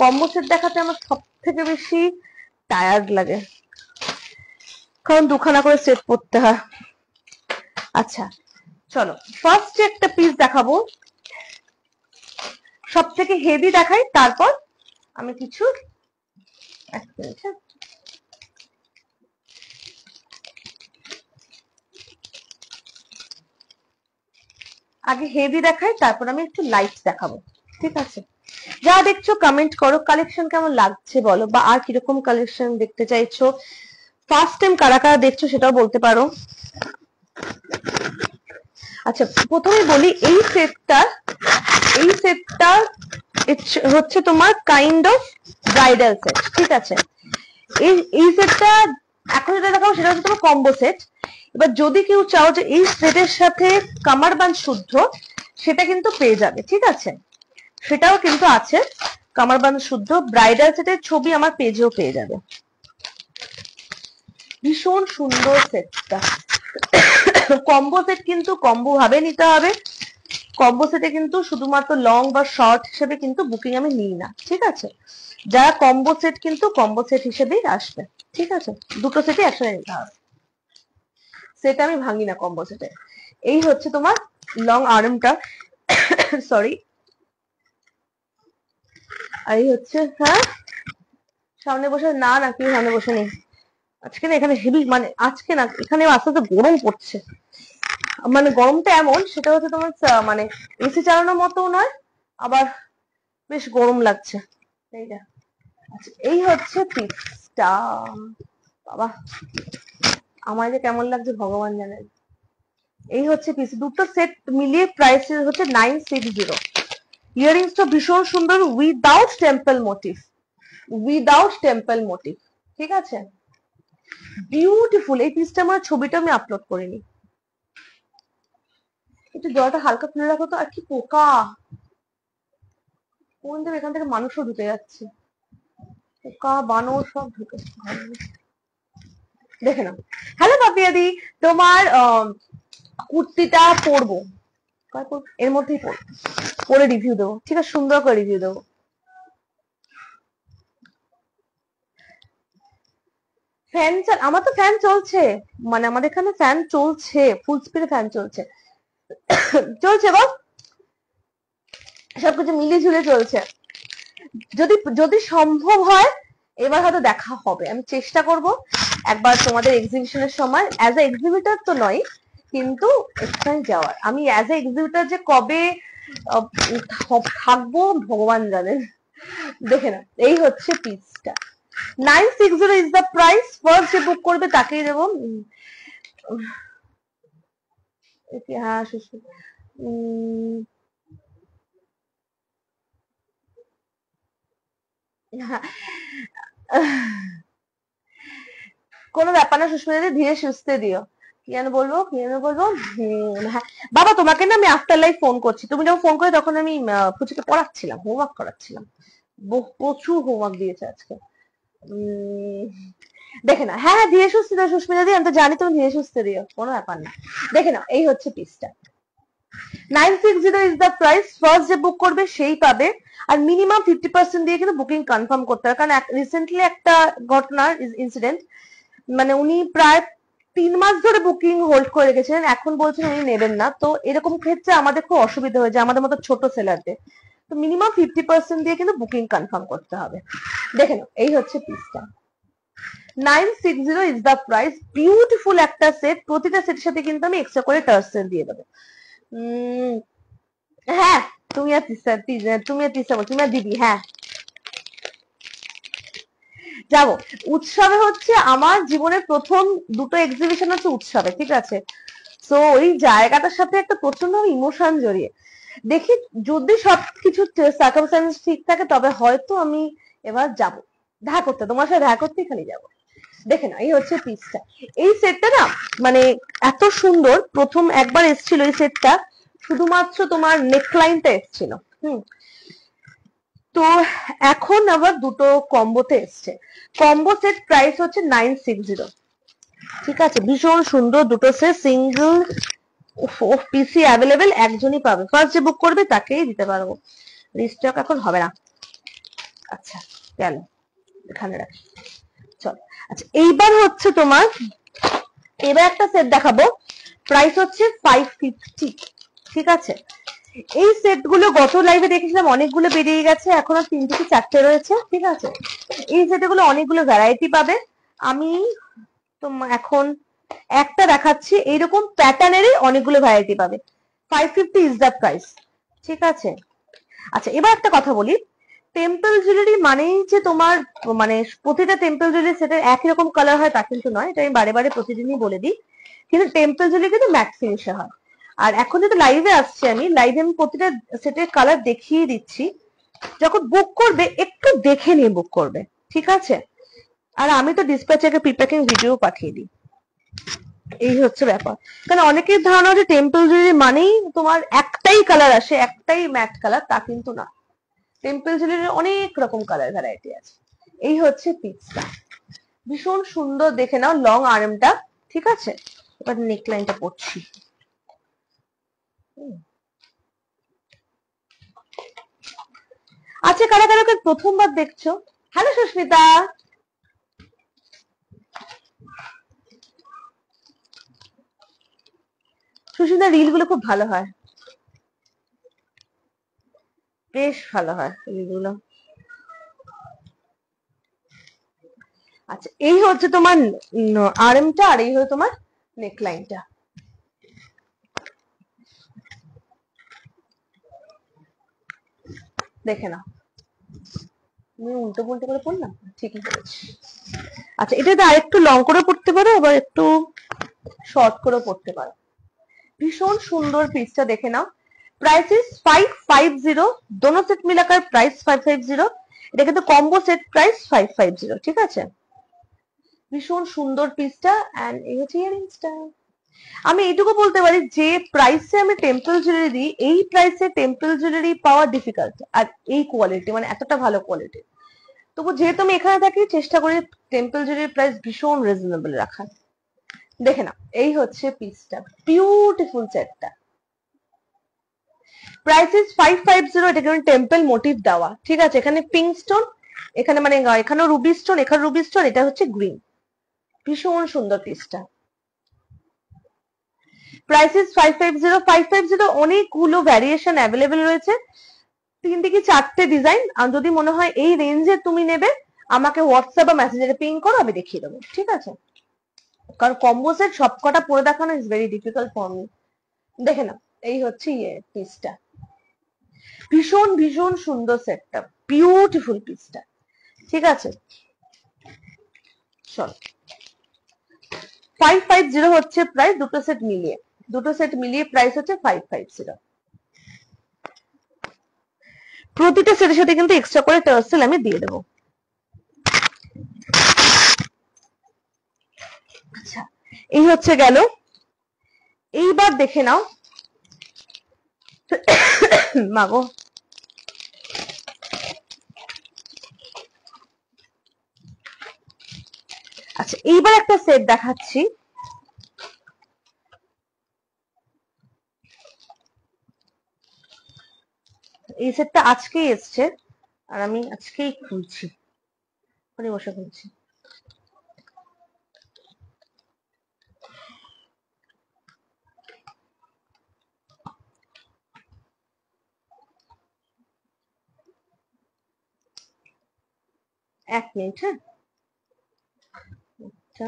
কম্বো সেট দেখাতে আমার সব থেকে বেশি টায়ার্ড লাগে, কারণ দুখানা করে সেট পড়তে হয়। আচ্ছা চলো, ফার্স্ট একটা পিস দেখাবো, সব থেকে হেভি দেখাই, তারপর আমি কিছু আগে হেভি দেখাই, তারপর আমি একটু লাইট দেখাবো, ঠিক আছে। যা দেখছো কমেন্ট করো, কালেকশন কেমন লাগছে বলো, বা আর কিরকম কালেকশন দেখতে চাইছো, ফার্স্ট টাইম কারা কারা দেখছো সেটাও বলতে পারো। আচ্ছা, প্রথমে বলি এই সেটটা হচ্ছে তোমার কাইন্ড অফ ব্রাইডাল সেট, ঠিক আছে। এই সেটটা এখন যেটা দেখাবো সেটা হচ্ছে তোমার কম্বো সেট। এবার যদি কেউ চাও যে এই সেটের সাথে কামারবান্দ শুদ্ধ, সেটা কিন্তু পেয়ে যাবে, ঠিক আছে, সেটাও কিন্তু আছে। কামারবান্দ শুদ্ধ ব্রাইডাল সেটের ছবি আমার পেজেও পেয়ে যাবে। ভীষণ সুন্দর সেটটা। কম্বো সেট কিন্তু কম্বো ভাবে নিতে হবে, কম্বো সেটে কিন্তু শুধুমাত্র লং বা শর্ট হিসেবে কিন্তু বুকিং আমি নিই না, ঠিক আছে। যারা কম্বো সেট কিন্তু কম্বো সেট হিসেবেই আসবে, ঠিক আছে, দুটো সেটই একসাথে নিতে হবে, সেটা আমি ভাঙি না কম্বো সেটে। এই হচ্ছে তোমার লং আর্মটা, সরি, আর এই হচ্ছে, হ্যাঁ সামনে বসে না, নাকি সামনে বসে নেই আজকে না, এখানে হেভি মানে আজকে না এখানে আস্তে আস্তে গরম পড়ছে, মানে গরমটা এমন, সেটা হচ্ছে তোমার মানে এসি চালানোর মতো নয়, আবার বেশ গরম লাগছে, এইটা। আচ্ছা, এই হচ্ছে পিসটা, বাবা আমার যে কেমন লাগছে ভগবান জানেন। এই হচ্ছে পিস, দুটো সেট মিলিয়ে প্রাইস হচ্ছে 960। ইয়ারিংসটা ভীষণ সুন্দর, without temple motif, without temple motif, ঠিক আছে, বিউটিফুল। এই পিসটা আমার ছবিটা আমি আপলোড করিনি, একটু জলটা হালকা খুলে রাখো তো। আর কি পোকা, কোন দেব, এখান থেকে মানুষও ঢুকে যাচ্ছে, পোকা বানর সব ঢুকে। দেখে নাও। হ্যালো পাপিয়াদি, তোমার কুর্তিটা পরবো, এর মধ্যেই পরবো, পরে রিভিউ দেবো, ঠিক আছে, সুন্দর করে রিভিউ দেবো। ফ্যান আমার তো ফ্যান চলছে, মানে আমাদের এখানে ফ্যান চলছে, ফুল স্পিডে ফ্যান চলছে, চলছে বল, সবকিছু মিলিয়ে ঝুলে চলছে। যদি যদি সম্ভব হয় এবার হয়তো দেখা হবে, আমি চেষ্টা করব একবার তোমাদের এক্সিবিশনের সময়, অ্যাজ এ এক্সিবিটর তো নয় কিন্তু এখানে যাওয়ার। আমি অ্যাজ এ এক্সিবিটর যে কবে থাকবো ভগবান জানেন। দেখে না, এই হচ্ছে পিসটা, 960 ইজ দ্য প্রাইস, ফার্স্ট যে বুক করবে তাকেই দেবো। হ্যাঁ সুস্মিতা, কোনো ব্যাপার না সুস্মিতা, ধীরে সুস্থে দিও। কি যেন বলবো, কি যেন বলবো, হ্যাঁ বাবা তোমাকে না আমি আফটার লাইফ ফোন করছি, তুমি যখন ফোন করে তখন আমি পুচুকে পড়াচ্ছিলাম, হোমওয়ার্ক করাচ্ছিলাম, প্রচুর হোমওয়ার্ক দিয়েছে আজকে। দেখে না, হ্যাঁ হ্যাঁ ধীরে সুস্থে দিও সুস্মিতা দি, আমি তো জানি তুমি ধীরে সুস্থে দিও, কোনো ব্যাপার না। দেখে না, এই হচ্ছে পিসটা, 960 ইজ দ্য প্রাইস, ফার্স্ট যে বুক করবে সেই পাবে। আর মিনিমাম 50% দিয়ে কিন্তু বুকিং কনফার্ম করতে হবে, কারণ রিসেন্টলি একটা ঘটনার ইনসিডেন্ট, মানে উনি প্রায় 3 মাস ধরে বুকিং হোল্ড করে রেখেছিলেন, এখন বলছেন উনি নেবেন না, তো এরকম ক্ষেত্রে আমাদের খুব অসুবিধা হয়ে যায়, আমাদের মতো ছোট সেলারদের। তো মিনিমাম 50% দিয়ে কিন্তু বুকিং কনফার্ম করতে হবে। দেখে নাও, এই হচ্ছে পিসটা, 960 ইজ দ্য প্রাইস, বিউটিফুল একটা সেট, প্রতিটা সেটের সাথে কিন্তু আমি এক্সট্রা করে টার্সেল দিয়ে দেবো। হ্যাঁ তুমি আর তিসা, তুমি আর তিসা বল, তুমি আর দিদি, হ্যাঁ যাবো। উৎসবে হচ্ছে আমার জীবনের প্রথম দুটো এক্সিবিশন হচ্ছে উৎসবে, ঠিক আছে, তো ওই জায়গাটার সাথে একটা প্রচন্ড ইমোশন জড়িয়ে, দেখি যদি সবকিছু সার্কামস্ট্যান্স ঠিক থাকে তবে হয়তো আমি এবার যাব দেখা করতে, তোমার সাথে দেখা করতে এখানে যাবো। দেখে না, এই হচ্ছে পিসটা, এই সেটটা না মানে এত সুন্দর, প্রথম একবার এসেছিল এই সেটটা, শুধুমাত্র তোমার নেকলাইনটা এসেছিল, তো এখন আবার দুটো কম্বোতে এসছে, কম্বো সেট প্রাইস হচ্ছে 960, ঠিক আছে, ভীষণ সুন্দর দুটো সেট, সিঙ্গেল পিসি অ্যাভেলেবেল, একজনই পাবে, ফার্স্ট যে বুক করবে তাকেই দিতে পারবো, রিস্টক এখন হবে না। আচ্ছা গেল, এখানে রাখি, চল। আচ্ছা এইবার হচ্ছে তোমার, এবার একটা সেট দেখাবো, প্রাইস হচ্ছে 550, ঠিক আছে, এই সেট গুলো গত লাইভে দেখেছিলাম অনেকগুলো বেরিয়ে গেছে, এখন আর 3 থেকে 4টে রয়েছে, ঠিক আছে, এই সেট গুলো অনেকগুলো ভ্যারাইটি পাবে, আমি তো এখন একটা দেখাচ্ছি, এইরকম প্যাটার্নেরই অনেকগুলো ভ্যারাইটি পাবে, 550 ইজ দ্য প্রাইস, ঠিক আছে। আচ্ছা এবার একটা কথা বলি, টেম্পল জুয়েলারি মানেই যে তোমার মানে প্রতিটা টেম্পল জুয়েলারি সেটের একই রকম কালার হয় তা কিন্তু নয়, এটা আমি বারে বারে প্রতিদিনই বলে দিই, কিন্তু টেম্পল জুয়েলারি কিন্তু ম্যাট ফিনিশে হয়। আর এখন যেহেতু লাইভে আসছে, আমি লাইভে আমি প্রতিটা সেটের কালার দেখিয়ে দিচ্ছি, যখন বুক করবে একটু দেখে নিয়ে বুক করবে, ঠিক আছে, আর আমি তো ডিসপ্যাচে প্রিপ্যাকিং ভিডিও পাঠিয়ে দিই, এই হচ্ছে ব্যাপার, কারণ অনেকের ধারণা যে টেম্পল জুয়েলারি মানেই তোমার একটাই কালার আসে, একটাই ম্যাট কালার, তা কিন্তু না, টেম্পল জুয়েলারির অনেক রকম কালার ভ্যারাইটি আছে। এই হচ্ছে পিসটা, ভীষণ সুন্দর, দেখে নাও লং আর্মটা, ঠিক আছে, এবার নেকলাইনটা পড়ছি, আচ্ছা কারা কারা প্রথমবার দেখছো, হ্যালো সুস্মিতা, সুস্মিতা রিল গুলো খুব ভালো হয়, বেশ ভালো হয় রিল গুলো। আচ্ছা এই হচ্ছে তোমার আর্মটা, আর এই হচ্ছে তোমার নেকলাইনটা, দেখে নাও, তুমি উল্টো পুল্টো করে পড়লাম, ঠিকই করেছি। আচ্ছা এটা আরেকটু লং করে পড়তে পারো, আবার একটু শর্ট করে পড়তে পারো, ভীষণ সুন্দর পিসটা, দেখে নাও, प्राइस इज 550, दोनों सेट मिलाकर प्राइस 550, এটা কিন্তু কম্বো সেট প্রাইস 550, ঠিক আছে। ভীষণ সুন্দর পিসটা এন্ড এই হচ্ছে ইয়ারিংসটা। আমি এইটুকু বলতে পারি যে প্রাইসে আমি টেম্পল জুয়েলারি দিই, এই প্রাইসে টেম্পল জুয়েলারি পাওয়া ডিফিকাল্ট, আর এই কোয়ালিটি মানে এতটা ভালো কোয়ালিটি। তবু যেহেতু আমি এখানে থাকি চেষ্টা করি টেম্পল জুয়েলারির প্রাইস ভীষণ রিজনেবল রাখার। দেখে না, এই হচ্ছে পিসটা, বিউটিফুল সেটটা। প্রাইস ইজ 550, এটা কিন্তু টেম্পল মোটিভ দেওয়া, ঠিক আছে। এখানে পিঙ্ক স্টোন, এখানে মানে এখানেও রুবি স্টোন, এখানে রুবি স্টোন, এটা হচ্ছে গ্রিন। ভীষণ সুন্দর পিসটা। Price is 550। 550 অনেকগুলো ভ্যারিয়েশন অ্যাভেলেবেল রয়েছে, 3 থেকে 4টে ডিজাইন। আর যদি মনে হয় এই রেঞ্জে তুমি নেবে, আমাকে হোয়াটসঅ্যাপ বা মেসেঞ্জারে পিং করো, আমি দেখিয়ে দেবো, ঠিক আছে। কারণ কম্বো সেট সবকটা পরে দেখানো is very difficult for me. দেখে না, এই হচ্ছে পিসটা, ভীষণ ভীষণ সুন্দর সেটটা, বিউটিফুল পিসটা, ঠিক আছে। চলো, 550 হচ্ছে প্রাইস, দুটো সেট মিলিয়ে প্রাইস হচ্ছে 550। প্রতিটা সেটের সাথে কিন্তু এক্সট্রা করে টার্সেল আমি দিয়ে দেবো। আচ্ছা, এই হচ্ছে গেল। এইবার দেখে নাও, মাগো, আচ্ছা এইবার একটা সেট দেখাচ্ছি। এই সেটটা আজকেই এসছে, আর আমি আজকেই খুলছি, বসে খুলছি। এক মিনিট, হ্যাঁ। আচ্ছা,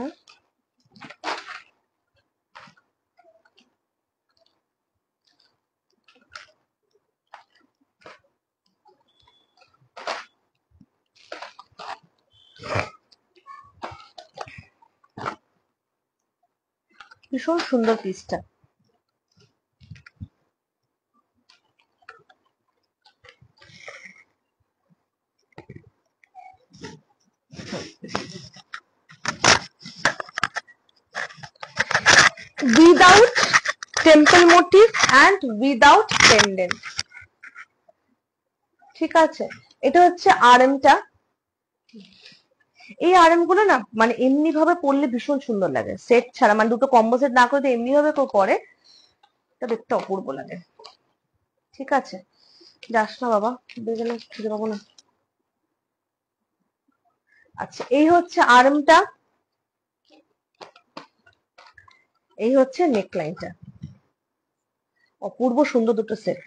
ভীষণ সুন্দর পিসটা। Without temple motif and without pendant, ঠিক আছে। এটা হচ্ছে আরএমটা। এই আরএম গুলো না মানে এমনি ভাবে পরলে ভীষণ সুন্দর লাগে, সেট ছাড়া, মানে দুটো কম্বো সেট না করে এমনি ভাবে কেউ পরে, এটা দেখতে অপূর্ব লাগে, ঠিক আছে। যাস না বাবা, বেজে না, খুঁজে পাবো না। আচ্ছা, এই হচ্ছে আর্মটা, এই হচ্ছে নেকলাইনটা, অপূর্ব সুন্দর দুটো সেট।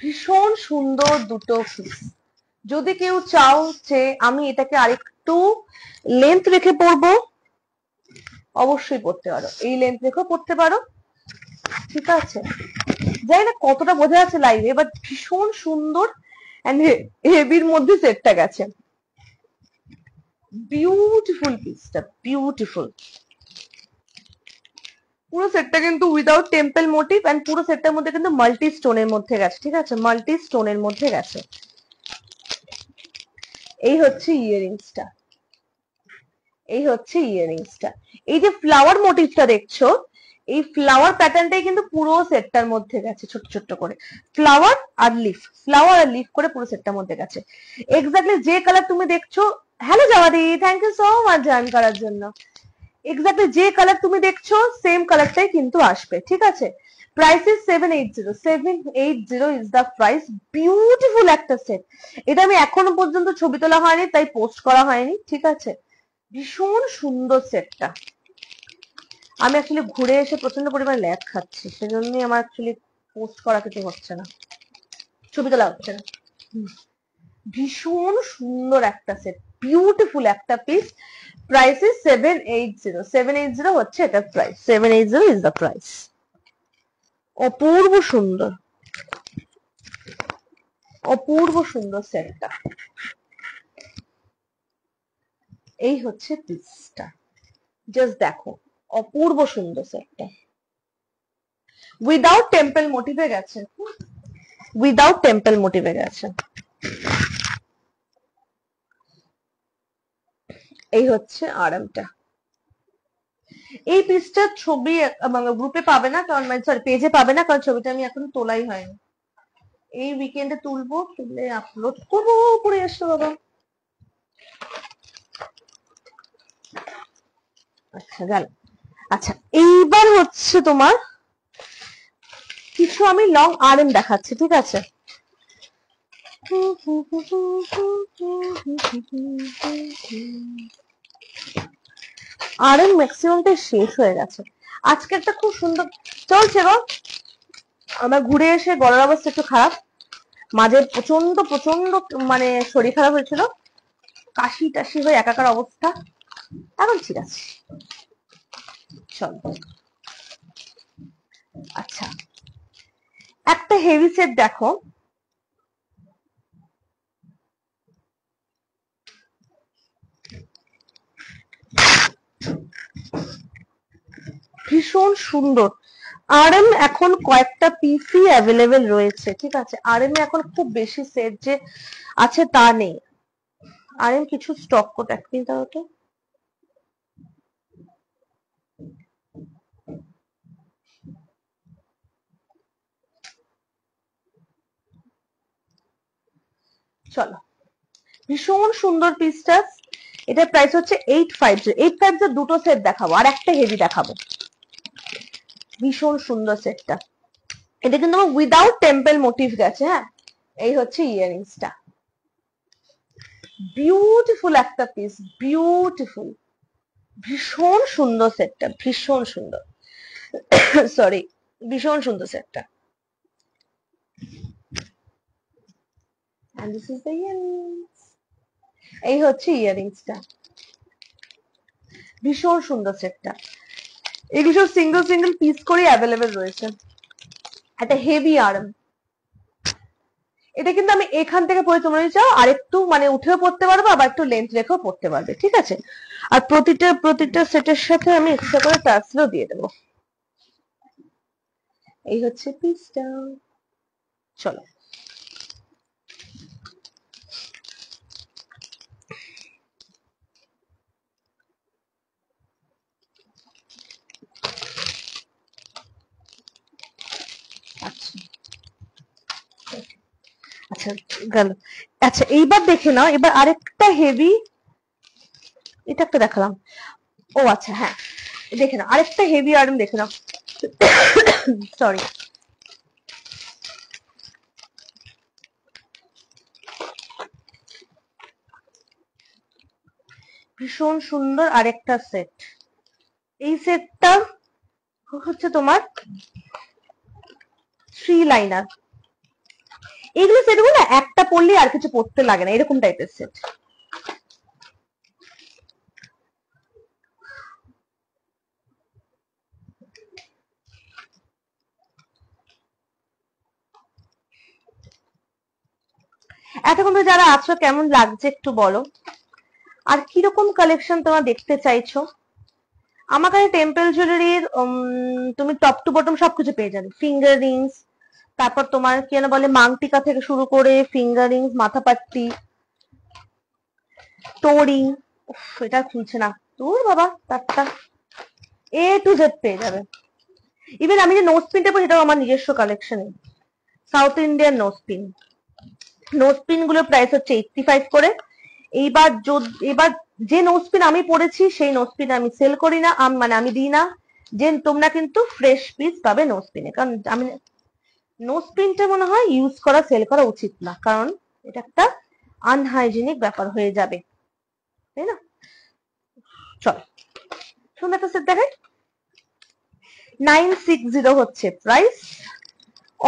ভীষণ সুন্দর দুটো পিস। যদি কেউ চাও যে আমি এটাকে আরেকটু লেন্থ রেখে পরবো, অবশ্যই পড়তে পারো, এই লেন্থ রেখেও পড়তে পারো, ঠিক আছে। জানি না কতটা বোঝা যাচ্ছে লাইভে, বাট ভীষণ সুন্দর এন্ড হেভির মধ্যে সেটটা গেছে, বিউটিফুল পিসটা, বিউটিফুল। পুরো সেটটা কিন্তু উইদাউট টেম্পল মোটিভ এন্ড পুরো সেটটার মধ্যে কিন্তু মাল্টি স্টোনের মধ্যে গেছে, ঠিক আছে, মাল্টি স্টোনের মধ্যে গেছে। এই হচ্ছে ইয়ারিংসটা, এই হচ্ছে ইয়ারিংসটা। এই যে ফ্লাওয়ার মোটিভটা দেখছো, এই ফ্লাওয়ার প্যাটার্নটাই কিন্তু পুরো সেটটার মধ্যে গেছে, ছোট ছোট করে ফ্লাওয়ার আর লিফ করে পুরো সেটটার মধ্যে গেছে। এক্স্যাক্টলি যে কালার তুমি দেখছো, হ্যালো জাওয়াদি, thank you so much join করার জন্য। এক্স্যাক্টলি যে কালার তুমি দেখছো সেম কালারটাই কিন্তু আসবে, ঠিক আছে। Price is 780 is the price. Beautiful একটা সেট, এটা আমি এখনো পর্যন্ত ছবি তোলা হয়নি, তাই পোস্ট করা হয়নি, ঠিক আছে। ভীষণ সুন্দর সেটটা। আমি অ্যাকচুয়ালি ঘুরে এসে প্রচন্ড পরিমাণে ল্যাগ খাচ্ছি, সেজন্যই আমার অ্যাকচুয়ালি পোস্ট করা কিছু হচ্ছে না, ছবি তোলা হচ্ছে না। ভীষণ সুন্দর একটা সেট, বিউটিফুল একটা পিস। প্রাইস ইজ 780 হচ্ছে এটার প্রাইস, 780 ইজ দ্য প্রাইস। অপূর্ব সুন্দর, অপূর্ব সুন্দর সেটটা। এই হচ্ছে পিসটা, জাস্ট দেখো অপূর্ব সুন্দর সেটটা, উইদাউট টেম্পল মোটিভে গেছে, উইদাউট টেম্পল মোটিভে গেছে। এই হচ্ছে আরামটা। এই পিসটার ছবি গ্রুপে পাবে না, কারণ সরি পেজে পাবে না, কারণ ছবিটা আমি এখনো তোলাই হয়নি। এই উইকেন্ডে তুলবো, তুলে আপলোড করবো, পরে এসো বাবা। আচ্ছা গেল। আচ্ছা এইবার হচ্ছে তোমার কিছু আমি লং আরএম দেখাচ্ছি, ঠিক আছে? আরএম ম্যাক্সিমামটাই শেষ হয়ে গেছে। আজকে একটা খুব সুন্দর চলছে গো, আমার ঘুরে এসে গলার অবস্থা একটু খারাপ, মাঝে প্রচন্ড প্রচন্ড মানে শরীর খারাপ হয়েছিল, কাশি টাশি হয়ে একাকার অবস্থা, এখন ঠিক আছে। চল আচ্ছা একটা হেভি সেট দেখো, ভীষণ সুন্দর। আরএম এখন কয়েকটা পিসি অ্যাভেলেবেল রয়েছে, ঠিক আছে? আরএম এ এখন খুব বেশি সেট যে আছে তা নেই, আরএম কিছু স্টক কোড এক মিনিট দাও তো। চলো, ভীষণ সুন্দর পিসটা, এটার প্রাইস হচ্ছে 850। 850 দুটো সেট দেখাবো আর একটা হেভি দেখাবো, ভীষণ সুন্দর সেটটা। এটা কিন্তু আমার উইদাউট টেম্পল মোটিভ গেছে, হ্যাঁ। এই হচ্ছে ইয়াররিংসটা, বিউটিফুল একটা পিস, বিউটিফুল, ভীষণ সুন্দর সেটটা, ভীষণ সুন্দর, সরি ভীষণ সুন্দর সেটটা। And this is the earrings. এই হচ্ছে ইয়াররিংসটা, ভীষণ সুন্দর সেটটা। এগুলো সব সিঙ্গেল সিঙ্গেল পিস করে অ্যাভেলেবেল রয়েছে। একটা হেভি আর্ম, এটা কিন্তু আমি এখান থেকে পরে তোমরা যদি চাও আর একটু মানে উঠেও পড়তে পারবে, আবার একটু লেন্থ রেখেও পড়তে পারবে, ঠিক আছে? আর প্রতিটা সেটের সাথে আমি এক্সট্রা করে টার্সেলও দিয়ে দেবো। এই হচ্ছে পিসটা। চলো আচ্ছা আচ্ছা গেল। আচ্ছা এইবার দেখে নাও, এবার আরেকটা হেভি, এটা একটা দেখালাম, ও আচ্ছা হ্যাঁ দেখে নাও আরেকটা হেভি আর্ম দেখে নাও, সরি। ভীষণ সুন্দর আরেকটা সেট, এই সেটটা হচ্ছে তোমার থ্রি লাইনার। এগুলো সেটগুলো না একটা পড়লে আর কিছু পড়তে লাগে না, এরকম টাইপের সেট। এতক্ষণ তো যারা আছো কেমন লাগছে একটু বলো, আর কিরকম কালেকশন তোমরা দেখতে চাইছো? আমার কাছে টেম্পল জুয়েলারির তুমি টপ টু বটম সবকিছু পেয়ে যাবে, ফিঙ্গার রিংস, তারপর তোমার কি যেন বলে মাংটিকা থেকে শুরু করে ফিঙ্গার রিংস, মাথাপাট্টি, তোড়ি, এটা খুলছে না, তোর বাবা তারটা, এ টু জেড পেয়ে যাবে। ইভেন আমি যে নোজ পিনটা পরি সেটাও আমার নিজস্ব collection, South Indian nose pin. Nose pin গুলোর প্রাইস হচ্ছে 85 করে। এবার যে নোজ পিন আমি পড়েছি সেই নোজ পিন আমি সেল করি না, মানে আমি দিই না, যে তোমরা কিন্তু ফ্রেশ পিস পাবে নোজ পিনে, কারণ আমি নোজ পিনটা মনে হয় ইউজ করা সেল করা উচিত না, কারণ এটা একটা আনহাইজেনিক ব্যাপার হয়ে যাবে, তাই না? চল সুন্দর একটা সেট দেখাই, 960 হচ্ছে প্রাইস,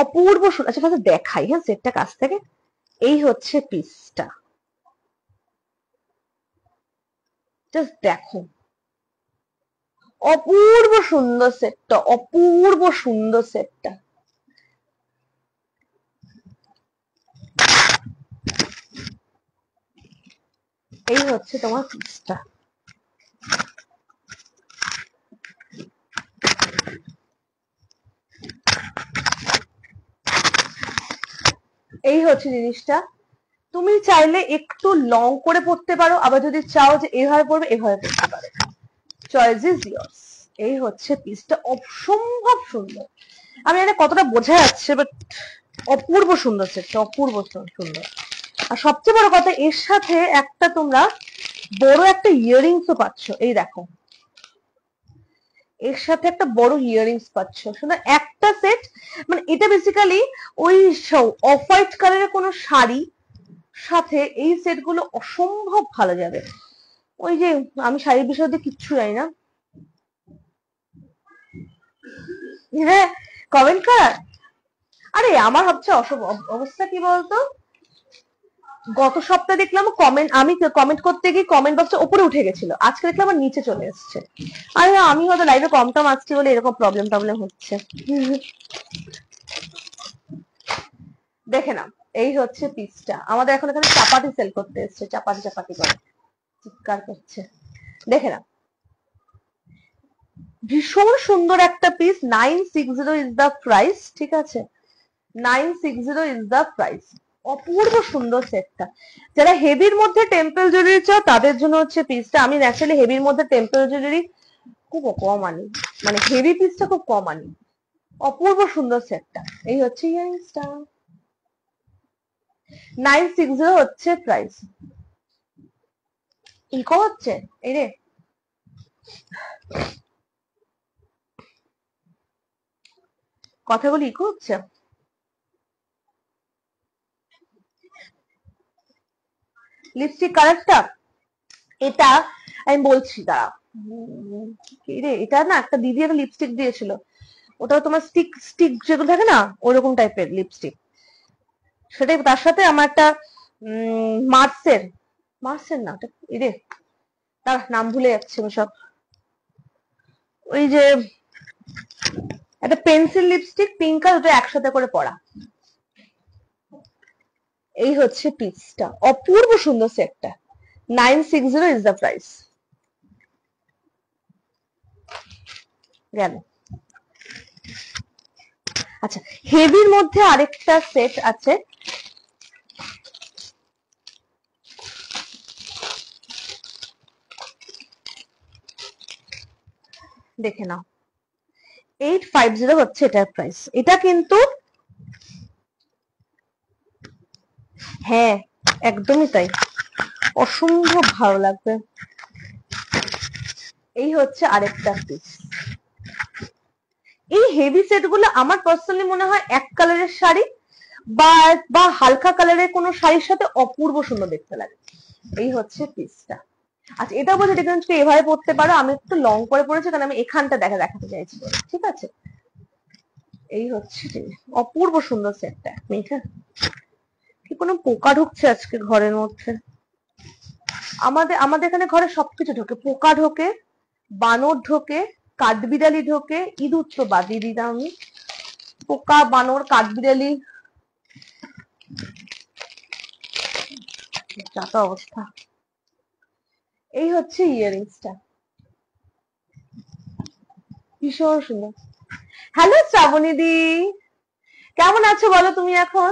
অপূর্ব সুন্দর। আচ্ছা ফার্স্ট দেখাই হ্যাঁ সেটটা কাছ থেকে। এই হচ্ছে পিসটা, জাস্ট দেখো অপূর্ব সুন্দর সেটটা, অপূর্ব সুন্দর সেটটা। এই হচ্ছে তোমার পিসটা, এই হচ্ছে জিনিসটা। তুমি চাইলে একটু লং করে পড়তে পারো, আবার যদি চাও যে এভাবে পড়বে এভাবে পড়তে পারো, চয়েস ইজ ইয়ার্স। এই হচ্ছে পিসটা, অসম্ভব সুন্দর। আমি এটা কতটা বোঝা যাচ্ছে, বাট অপূর্ব সুন্দর সেটটা, অপূর্ব সুন্দর। আর সবচেয়ে বড় কথা, এর সাথে একটা তোমরা বড় একটা ইয়াররিংসও পাচ্ছ। এই দেখো, এর সাথে একটা বড় ইয়াররিংস পাচ্ছ। শুধু একটা সেট, মানে এটা বেসিক্যালি ওই অফ হোয়াইট কালারের কোনো শাড়ি সাথে এই সেট গুলো অসম্ভব ভালো যাবে। ওই যে, আমি শাড়ির বিষয়ে কিচ্ছু জানি না, হ্যাঁ কমেন্ট করার। আরে আমার হচ্ছে অবস্থা কি বলতো, গত সপ্তাহে দেখলাম কমেন্ট, আমি কমেন্ট করতে গিয়ে কমেন্ট বক্সটা উপরে উঠে গেছিল, আজকে দেখলাম আমার নিচে চলে এসছে। আরে আমি হয়তো লাইভে কম টম আসছি বলে এরকম প্রবলেম হচ্ছে। দেখে নাও, এই হচ্ছে পিসটা। আমাদের এখন এখানে চাপাতি সেল করতে এসছে, চাপাতি করে চিৎকার করছে। দেখে নাও, ভীষণ সুন্দর একটা পিস। 960 ইজ দা প্রাইস, ঠিক আছে, 960 ইজ দা প্রাইস। অপূর্ব সুন্দর সেটটা। যারা হেভির মধ্যে টেম্পল জুয়েলারি চাও তাদের জন্য হচ্ছে পিসটা। আমি ন্যাচারালি হেভির মধ্যে টেম্পল জুয়েলারি খুব কম আনি, মানে হেভি পিসটা খুব কম আনি। অপূর্ব সুন্দর সেটটা। এই হচ্ছে ইয়ারিংসটা, 960 হচ্ছে প্রাইস। ইকো হচ্ছে, এই রে কথাগুলো ইকো হচ্ছে। লিপস্টিক কালারটা এটা আমি বলছি, দাঁড়া। কি রে, এটা না একটা দিদি একটা লিপস্টিক দিয়েছিল, ওটা তোমার স্টিক স্টিক যেগুলো থাকে না, ওরকম টাইপের লিপস্টিক। সেটাই, তার সাথে আমার একটা মার্সের, মার্সের না ওটা, রে তার নাম ভুলে যাচ্ছে সব। ওই যে একটা পেন্সিল লিপস্টিক পিঙ্ক আর দুটো একসাথে করে পড়া। এই হচ্ছে পিসটা, অপূর্ব সুন্দর সেটটা। 960 ইজ দ্য প্রাইস। গেল। আচ্ছা, হেভির মধ্যে আরেকটা সেট আছে, দেখে নাও। 850 হচ্ছে এটার প্রাইস। এটা কিন্তু, হ্যাঁ একদমই তাই, অসম্ভব ভালো লাগবে। এই হচ্ছে আরেকটা পিস। এই হেভি সেট গুলো আমার পার্সোনালি মনে হয় এক কালারের শাড়ি বা বা হালকা কালারের কোনো শাড়ির সাথে অপূর্ব সুন্দর দেখতে লাগে। এই হচ্ছে পিসটা। আচ্ছা, এটা বলতে ডিফারেন্স এভাবে পড়তে পারো, আমি একটু লং করে পড়েছি কারণ আমি এখানটা দেখাতে চাইছি, ঠিক আছে। এই হচ্ছে অপূর্ব সুন্দর সেটটা। কি কোনো পোকা ঢুকছে আজকে ঘরের মধ্যে? আমাদের আমাদের এখানে ঘরে সবকিছু ঢোকে, পোকা ঢোকে, বানর ঢোকে, কাঠবিড়ালি ঢোকে, ইঁদুর তো বাদই দিলাম আমি, পোকা বানর কাঠবিড়ালি, যা তো অবস্থা। এই হচ্ছে ইয়ারিংসটা, ভীষণ সুন্দর। হ্যালো শ্রাবণী দি, কেমন আছো বলো তুমি? এখন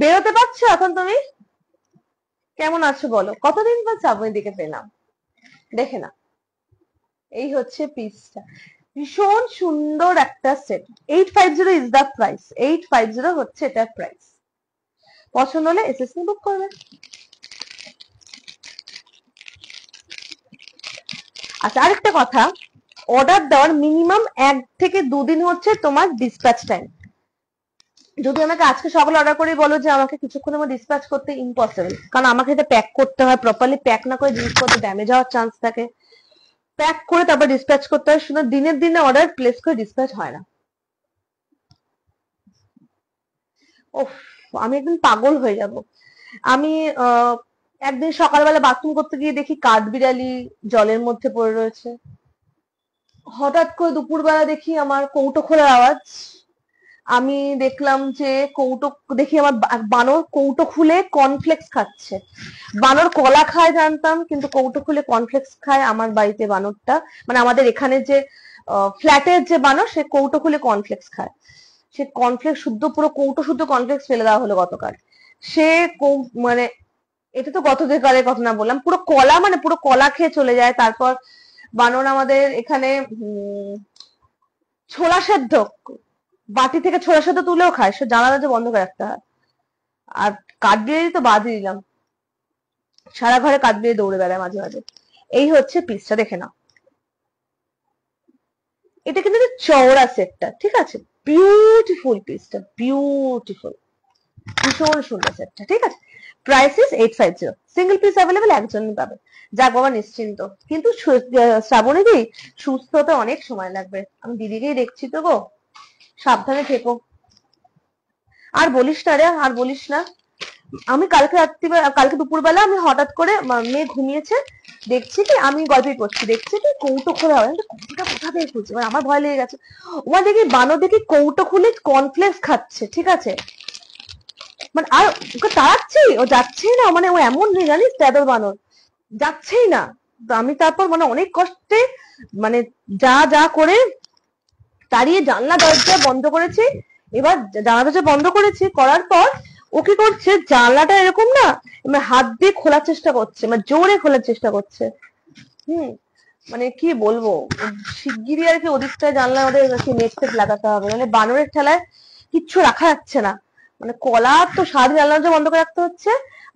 বেরোতে পারছো এখন তুমি? কেমন আছো বলো? কতদিন পর শ্রাবণী দিকে পেলাম। দেখে না, এই হচ্ছে পিসটা, ভীষণ সুন্দর একটা সেট। 850 ইজ দা প্রাইস, 850 হচ্ছে এটার প্রাইস। পছন্দ হলে এসএসসি বুক করবে। আচ্ছা, আরেকটা কথা, অর্ডার দেওয়ার মিনিমাম 1 থেকে 2 দিন হচ্ছে তোমার ডিসপ্যাচ টাইম। যদি আমাকে আজকে সকালে অর্ডার করে বলো যে আমাকে কিছুক্ষণের মধ্যে ডিসপ্যাচ করতে, ইম্পসিবল, কারণ আমাকে এটা প্যাক করতে হয় প্রপারলি, প্যাক না করে জিনিসপত্র ড্যামেজ হওয়ার চান্স থাকে, প্যাক করে তারপর ডিসপ্যাচ করতে হয়। শুধু দিনের দিনে অর্ডার প্লেস করে ডিসপ্যাচ হয় না। ওফ, আমি একদিন পাগল হয়ে যাব। আমি একদিন সকালবেলা বাথরুম করতে গিয়ে দেখি কাঠবিড়ালি জলের মধ্যে পড়ে রয়েছে। হঠাৎ করে দুপুরবেলা দেখি আমার কৌটো খোলার আওয়াজ। আমি দেখলাম যে কৌটো, দেখি আমার বানর কৌটো খুলে কর্নফ্লেক্স খাচ্ছে। বানর কলা খায় জানতাম, কিন্তু কৌটো খুলে কর্নফ্লেক্স খায় আমার বাড়িতে বানরটা, মানে আমাদের এখানে যে ফ্ল্যাটের যে বানর, সে কৌটো খুলে কর্নফ্লেক্স খায়। সে কর্নফ্লেক্স শুদ্ধ পুরো কৌটো শুদ্ধ কর্নফ্লেক্স ফেলে দেওয়া হলো গতকাল। সে মানে এটা তো গতকালের কথা না বললাম, পুরো কলা মানে পুরো কলা খেয়ে চলে যায়। তারপর বানর আমাদের এখানে ছোলা সেদ্ধ বাটি থেকে ছোলা সেদ্ধ তুলেও খায়, সে জানালা যে বন্ধ করে রাখতে হয়। আর কাঠবিড়ালি তো বাদই দিলাম, সারা ঘরে কাঠবিড়ালি দৌড়ে বেড়ায় মাঝে মাঝে। এই হচ্ছে পিসটা, দেখে নাও। এটা কিন্তু চওড়া সেটটা, ঠিক আছে, বিউটিফুল পিসটা, বিউটিফুল, ভীষণ সুন্দর সেটটা, ঠিক আছে। Price is 850, single piece available, একজনই পাবে। যাক বাবা নিশ্চিন্ত। কিন্তু শ্রাবণী দি, সুস্থ হতে অনেক সময় লাগবে, আমি দিদিকেই দেখছি তো গো, সাবধানে থেকো। আর বলিস না রে, আর বলিস না। আমি কালকে কালকে দুপুরবেলা আমি হঠাৎ করে মেয়ে ঘুমিয়েছে, দেখছি কি আমি গল্পই করছি, দেখছি কি কৌটো খোলা হয়, কৌটোটা কোথা থেকে খুলছে, এবার আমার ভয় লেগে গেছে। ওমা দেখি বানর দেখি কৌটো খুলে কর্নফ্লেক্স খাচ্ছে, ঠিক আছে। মানে আর ওকে তাড়াচ্ছি, ও যাচ্ছেই না, মানে ও এমন নেই জানিস ট্যাদর বানর, যাচ্ছেই না। তো আমি তারপর মানে অনেক কষ্টে মানে যা যা করে তাড়িয়ে জানলা দরজা বন্ধ করেছি। এবার জানলা দরজা বন্ধ করেছি, করার পর ও কি করছে, জানলাটা এরকম না মানে হাত দিয়ে খোলার চেষ্টা করছে, মানে জোরে খোলার চেষ্টা করছে। হুম, মানে কি বলবো, শিগগিরই আর কি ওদিকটায় জানলা আমাদের নেট ফেট লাগাতে হবে, মানে বানরের ঠেলায় কিচ্ছু রাখা যাচ্ছে না। মানে কলা তো সারাদিন জানলা দরজা বন্ধ করে রাখতে হচ্ছে।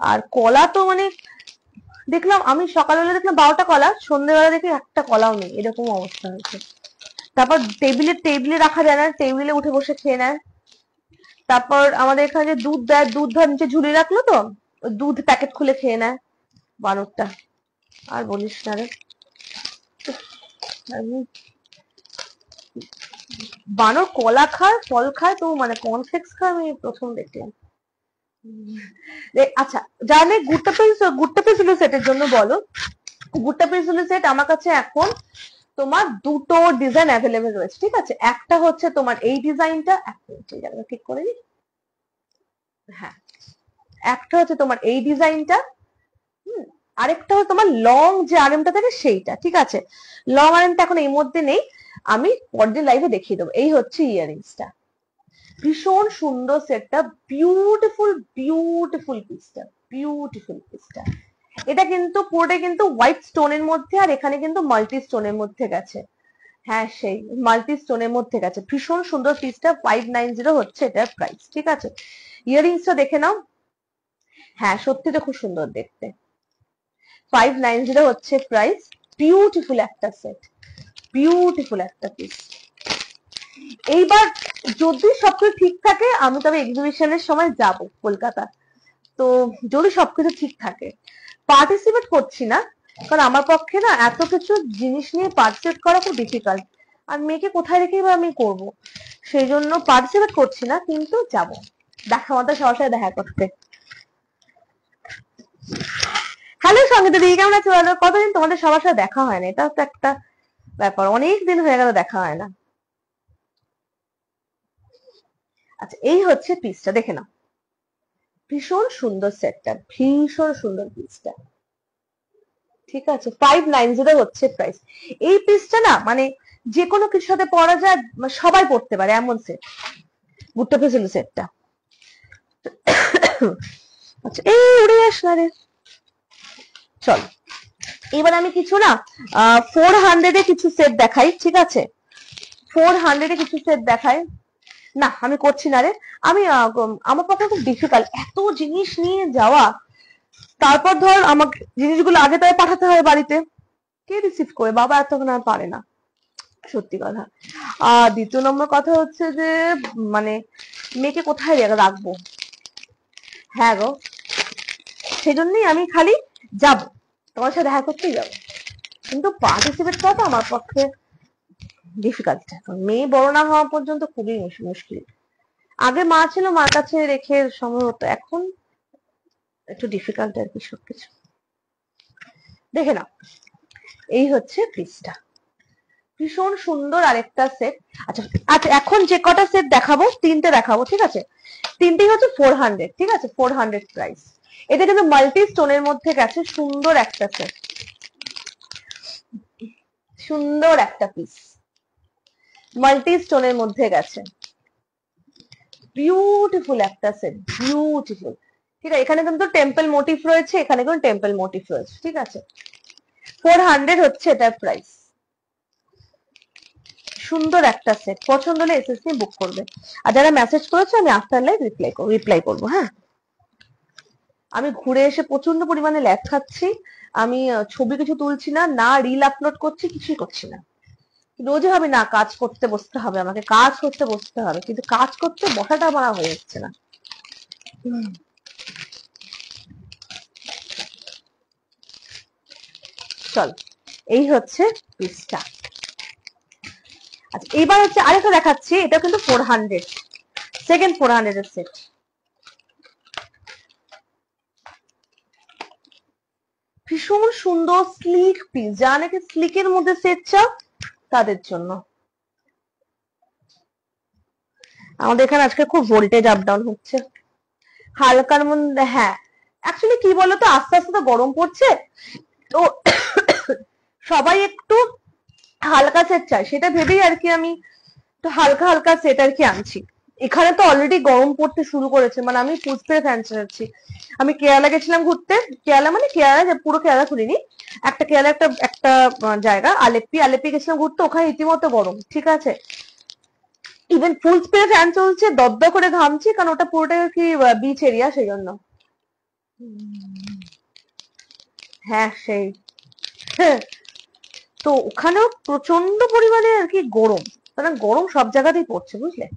আর কলা তো মানে দেখলাম আমি সকালবেলা দেখলাম 12টা কলা, সন্ধ্যেবেলা দেখি একটা কলাও নেই, এরকম অবস্থা হয়েছে। তারপর টেবিলে রাখা যায় না, টেবিলে উঠে বসে খেয়ে নেয়। তারপর আমাদের এখানে যে দুধ দেয়, দুধ ধর নিচে ঝুলিয়ে রাখলো তো, ওই দুধ প্যাকেট খুলে খেয়ে নেয় বানরটা। আর বলিস না রে, বানর কলা খায় ফল খায় তো মানে কর্নফ্লেক্স খায় আমি প্রথম দেখলাম। আচ্ছা, জানে গুড্ডা পেন্সিল সেটের জন্য বলো। গুড্ডা পেন্সিল সেট আমার কাছে এখন তোমার দুটো ডিজাইন অ্যাভেলেবেল রয়েছে, ঠিক আছে। একটা হচ্ছে তোমার এই ডিজাইনটা, ঠিক করে নি, হ্যাঁ, একটা হচ্ছে তোমার এই ডিজাইনটা, আরেকটা হচ্ছে তোমার লং যে আরএমটা থাকে সেইটা, ঠিক আছে। লং আরএমটা এখন এই মধ্যে নেই, আমি পরদিন লাইভে দেখিয়ে দেবো। এই হচ্ছে ইয়ারিংসটা, ভীষণ সুন্দর সেটটা, বিউটিফুল বিউটিফুল পিসটা, বিউটিফুল পিসটা। এটা কিন্তু পুরোটা কিন্তু হোয়াইট স্টোনের মধ্যে, আর এখানে কিন্তু মাল্টি স্টোনের মধ্যে গেছে। হ্যাঁ সেই মাল্টি স্টোনের মধ্যে গেছে, ভীষণ সুন্দর পিসটা। 590 হচ্ছে এটার প্রাইস, ঠিক আছে। ইয়ারিংসটা দেখে নাও, হ্যাঁ সত্যি তো খুব সুন্দর দেখতে। 590 হচ্ছে প্রাইস, বিউটিফুল একটা সেট, বিউটিফুল একটা পিস। এইবার যদি সবকিছু ঠিক থাকে আমি তবে এক্সিবিশনের সময় যাব কলকাতা। তো যদি সবকিছু ঠিক থাকে, পার্টিসিপেট করছি না, কারণ আমার পক্ষে না এত কিছু জিনিস নিয়ে পার্টিসিপেট করা খুব ডিফিকাল্ট। আর মেয়েকে কোথায় রেখে এবার আমি করব, সেই জন্য পার্টিসিপেট করছি না, কিন্তু যাব দেখা আমাদের সবার সাথে দেখা করতে। হ্যালো সঙ্গীতা দিদি, কেমন আছো? কতদিন তোমাদের সবার সাথে দেখা হয় না, এটাও তো একটা ব্যাপার, অনেক দিন হয়ে গেল দেখা হয় না। আচ্ছা এই হচ্ছে পিসটা, দেখে নাও, ভীষণ সুন্দর সেটটা, ভীষণ সুন্দর পিসটা, ঠিক আছে। 590 হচ্ছে প্রাইস। এই পিসটা না মানে যে কোনো কিছুর সাথে পরা যায়, সবাই পড়তে পারে এমন সেট, ভুট্টা পেছিল সেটটা। আচ্ছা এই উড়ে আস না রে, চল এবার আমি কিছু না 400 কিছু সেট দেখাই, ঠিক আছে। 400 কিছু সেট দেখাই, না আমি করছি না রে। আমি আমার পক্ষে খুব ডিফিকাল্ট এত জিনিস নিয়ে যাওয়া। তারপর ধর আমাকে জিনিসগুলো আগে তাই পাঠাতে হয় বাড়িতে, কে রিসিভ করে, বাবা এতক্ষণ আর পারে না, সত্যি কথা। আর দ্বিতীয় নম্বর কথা হচ্ছে যে মানে মেয়েকে কোথায় রাখবো, হ্যাঁ গো, সেই জন্যই আমি খালি যাব, তোমার সাথে দেখা করতেই যাবো, কিন্তু পার্টিসিপেট করাটা আমার পক্ষে ডিফিকাল্ট। মেয়ে বড় না হওয়া পর্যন্ত খুবই মুশকিল। আগে মা ছিল, মার কাছে রেখে সময় হতো, এখন একটু ডিফিকাল্ট আর কি সবকিছু। দেখে নাও, এই হচ্ছে পিসটা, ভীষণ সুন্দর আরেকটা সেট। আচ্ছা আচ্ছা, এখন যে কটা সেট দেখাবো, তিনটে দেখাবো, ঠিক আছে। তিনটেই হচ্ছে 400, ঠিক আছে, 400 প্রাইস। এটা কিন্তু মাল্টি স্টোনের মধ্যে গেছে, সুন্দর একটা সেট, সুন্দর একটা পিস, মাল্টি স্টোনের মধ্যে গেছে। বিউটিফুল একটা সেট, বিউটিফুল। ঠিক আছে, এখানে কিন্তু টেম্পল মোটিভ রয়েছে, এখানে কিন্তু টেম্পল মোটিভ রয়েছে। ঠিক আছে, 400 হচ্ছে এটার প্রাইস। সুন্দর একটা সেট, পছন্দ হলে এসএসসি বুক করবে। আর যারা মেসেজ করেছে আমি আফটার লাইভ রিপ্লাই করবো। হ্যাঁ, আমি ঘুরে এসে প্রচন্ড পরিমাণে ল্যাগ খাচ্ছি। আমি ছবি কিছু তুলছি না, না রিল আপলোড করছি, কিছুই করছি না। রোজই ভাবি না কাজ করতে বসতে হবে, আমাকে কাজ করতে বসতে হবে, কিন্তু কাজ করতে বসাটা আমার হয়ে যাচ্ছে না। চল, এই হচ্ছে পিসটা। আচ্ছা, এইবার হচ্ছে আরেকটা দেখাচ্ছি, এটা কিন্তু 400, সেকেন্ড 400 এর সেট। ভীষণ সুন্দর স্লিক পিস, যা নাকি স্লিকের মধ্যে সেট চাও তাদের জন্য। আমাদের এখানে আজকে খুব ভোল্টেজ আপ ডাউন হচ্ছে, হালকার মধ্যে। হ্যাঁ, অ্যাকচুয়ালি কি বলতো, আস্তে আস্তে তো গরম পড়ছে, তো সবাই একটু হালকা সেট চায়, সেটা ভেবেই আর কি আমি তো হালকা হালকা সেট আর কি আনছি। এখানে তো অলরেডি গরম পড়তে শুরু করেছে, মানে আমি ফুল স্প্রে ফ্যান চালাচ্ছি। আমি কেরালা গেছিলাম ঘুরতে, কেরালা মানে কেরালা, পুরো কেরালা ঘুরিনি, একটা কেরালা একটা একটা জায়গা আলেপ্পি, আলেপ্পি গেছিলাম ঘুরতে, ওখানে রীতিমতো গরম। ঠিক আছে, ইভেন ফুল স্প্রে ফ্যান চলছে, দরদর করে ঘামছি, কারণ ওটা পুরোটাই আর কি বিচ এরিয়া, সেই জন্য। হ্যাঁ সেই তো ওখানেও প্রচন্ড পরিমাণে আর কি গরম, কারণ গরম সব জায়গাতেই পড়ছে, বুঝলে।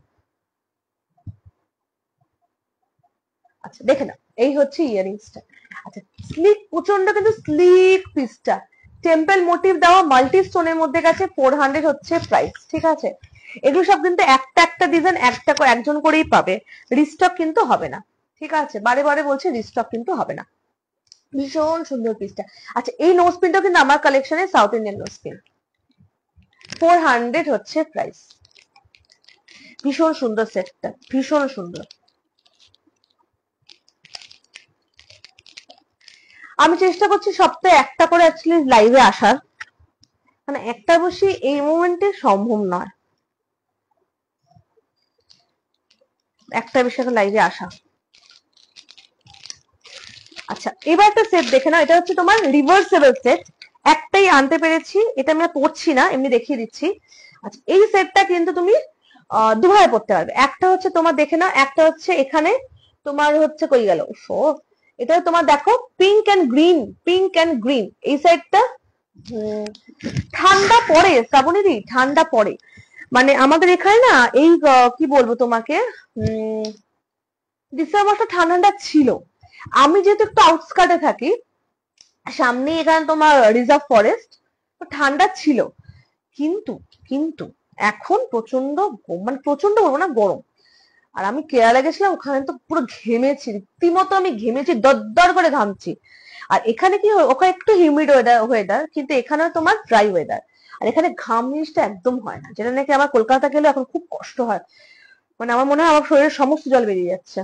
আচ্ছা দেখে না, এই হচ্ছে ইয়ারিংসটা। আচ্ছা, স্লিক, প্রচন্ড কিন্তু স্লিক পিসটা, টেম্পল মোটিভ দেওয়া, মাল্টি স্টোনের মধ্যে গেছে, 400 হচ্ছে প্রাইস। ঠিক আছে, এগুলো সব কিন্তু একটা একটা ডিজাইন একটা একজন করেই পাবে, রিস্টক কিন্তু হবে না। ঠিক আছে, বারে বারে বলছে রিস্টক কিন্তু হবে না। ভীষণ সুন্দর পিসটা। আচ্ছা, এই নোজ পিনটাও কিন্তু আমার কালেকশনে, সাউথ ইন্ডিয়ান নোজ পিন, 400 হচ্ছে প্রাইস। ভীষণ সুন্দর সেটটা, ভীষণ সুন্দর। আমি চেষ্টা করছি সপ্তাহে একটা করে অ্যাকচুয়ালি লাইভে আসার, মানে একটা বসে এই মোমেন্টে সম্ভব নয়, একটা বিষয়ে লাইভে আসা। আচ্ছা, এবার একটা সেট দেখে নাও, এটা হচ্ছে তোমার রিভার্সেবল সেট, একটাই আনতে পেরেছি, এটা আমি পড়ছি না, এমনি দেখিয়ে দিচ্ছি। আচ্ছা, এই সেটটা কিন্তু তুমি দুভাবে পড়তে পারবে। একটা হচ্ছে তোমার দেখে নাও, একটা হচ্ছে এখানে তোমার হচ্ছে কই গেল শো, এটা তোমার দেখো pink and green, pink and green এই সাইডটা। ঠান্ডা পড়ে শ্রাবণীদি, ঠান্ডা পড়ে, মানে আমাদের এখানে না এই কি বলবো তোমাকে, ডিসেম্বর মাসটা ঠান্ডা ছিল। আমি যেহেতু একটু আউটস্কার্টে থাকি, সামনে এখানে তোমার রিজার্ভ ফরেস্ট, তো ঠান্ডা ছিল, কিন্তু কিন্তু এখন প্রচন্ড মানে প্রচন্ড বলবো না, গরম। আর আমি কেরালা গেছিলাম, ওখানে তো পুরো ঘেমেছি, রীতিমতো আমি ঘেমেছি, দরদর করে ঘামছি। আর এখানে কি হয়, ওখানে একটু হিউমিড ওয়েদার, কিন্তু এখানে তোমার ড্রাই ওয়েদার। আর এখানে ঘাম জিনিসটা একদম হয় না, যেটা নাকি আমার কলকাতা গেলে এখন খুব কষ্ট হয়, মানে আমার মনে হয় আমার শরীরের সমস্ত জল বেরিয়ে যাচ্ছে,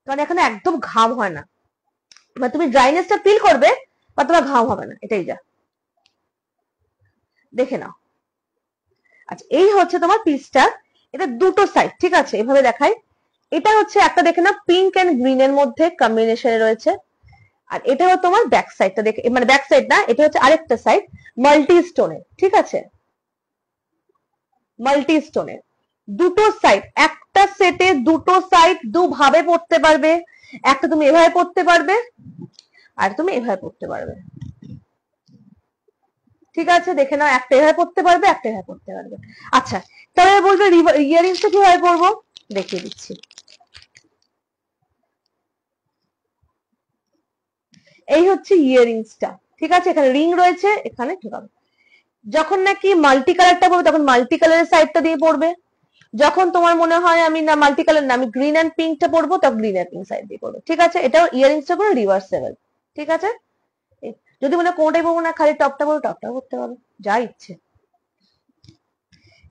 কারণ এখানে একদম ঘাম হয় না, মানে তুমি ড্রাইনেসটা ফিল করবে বা তোমার ঘাম হবে না, এটাই যা। দেখে নাও। আচ্ছা, এই হচ্ছে তোমার পিসটা, এটা দুটো সাইড। ঠিক আছে, এভাবে দেখাই, এটা হচ্ছে একটা দেখে নাও পিঙ্ক এন্ড গ্রিন এর মধ্যে কম্বিনেশনে রয়েছে, আর এটা হচ্ছে তোমার ব্যাক সাইডটা দেখে, মানে ব্যাক সাইড না, এটা হচ্ছে আরেকটা সাইড মাল্টি স্টোনের। ঠিক আছে, মাল্টি স্টোনের দুটো সাইড, একটা সেটে দুটো সাইড দুভাবে পড়তে পারবে, একটা তুমি এভাবে পড়তে পারবে, আর তুমি এভাবে পড়তে পারবে। ঠিক আছে, দেখে নাও, একটা এভাবে পড়তে পারবে, একটা এভাবে পড়তে পারবে। আচ্ছা, তবে বলবে ইয়ারিংসটা কিভাবে পড়বো, দেখিয়ে দিচ্ছি। এই হচ্ছে ইয়ারিংসটা। ঠিক আছে, এখানে রিং রয়েছে, এখানে ঠিক আছে। যখন নাকি মাল্টি কালারটা পড়বে, তখন মাল্টি কালারের সাইডটা দিয়ে পড়বে। যখন তোমার মনে হয় আমি না মাল্টি কালার না, আমি গ্রিন এন্ড পিঙ্কটা পড়বো, তখন গ্রিন এন্ড পিঙ্ক সাইড দিয়ে পড়বে। ঠিক আছে, এটাও ইয়ারিংসটা করে রিভার্সেবল। ঠিক আছে, যদি মনে কোনটাই পড়বো না, খালি টপটা পড়বো, টপটা পড়তে পারো, যা ইচ্ছে।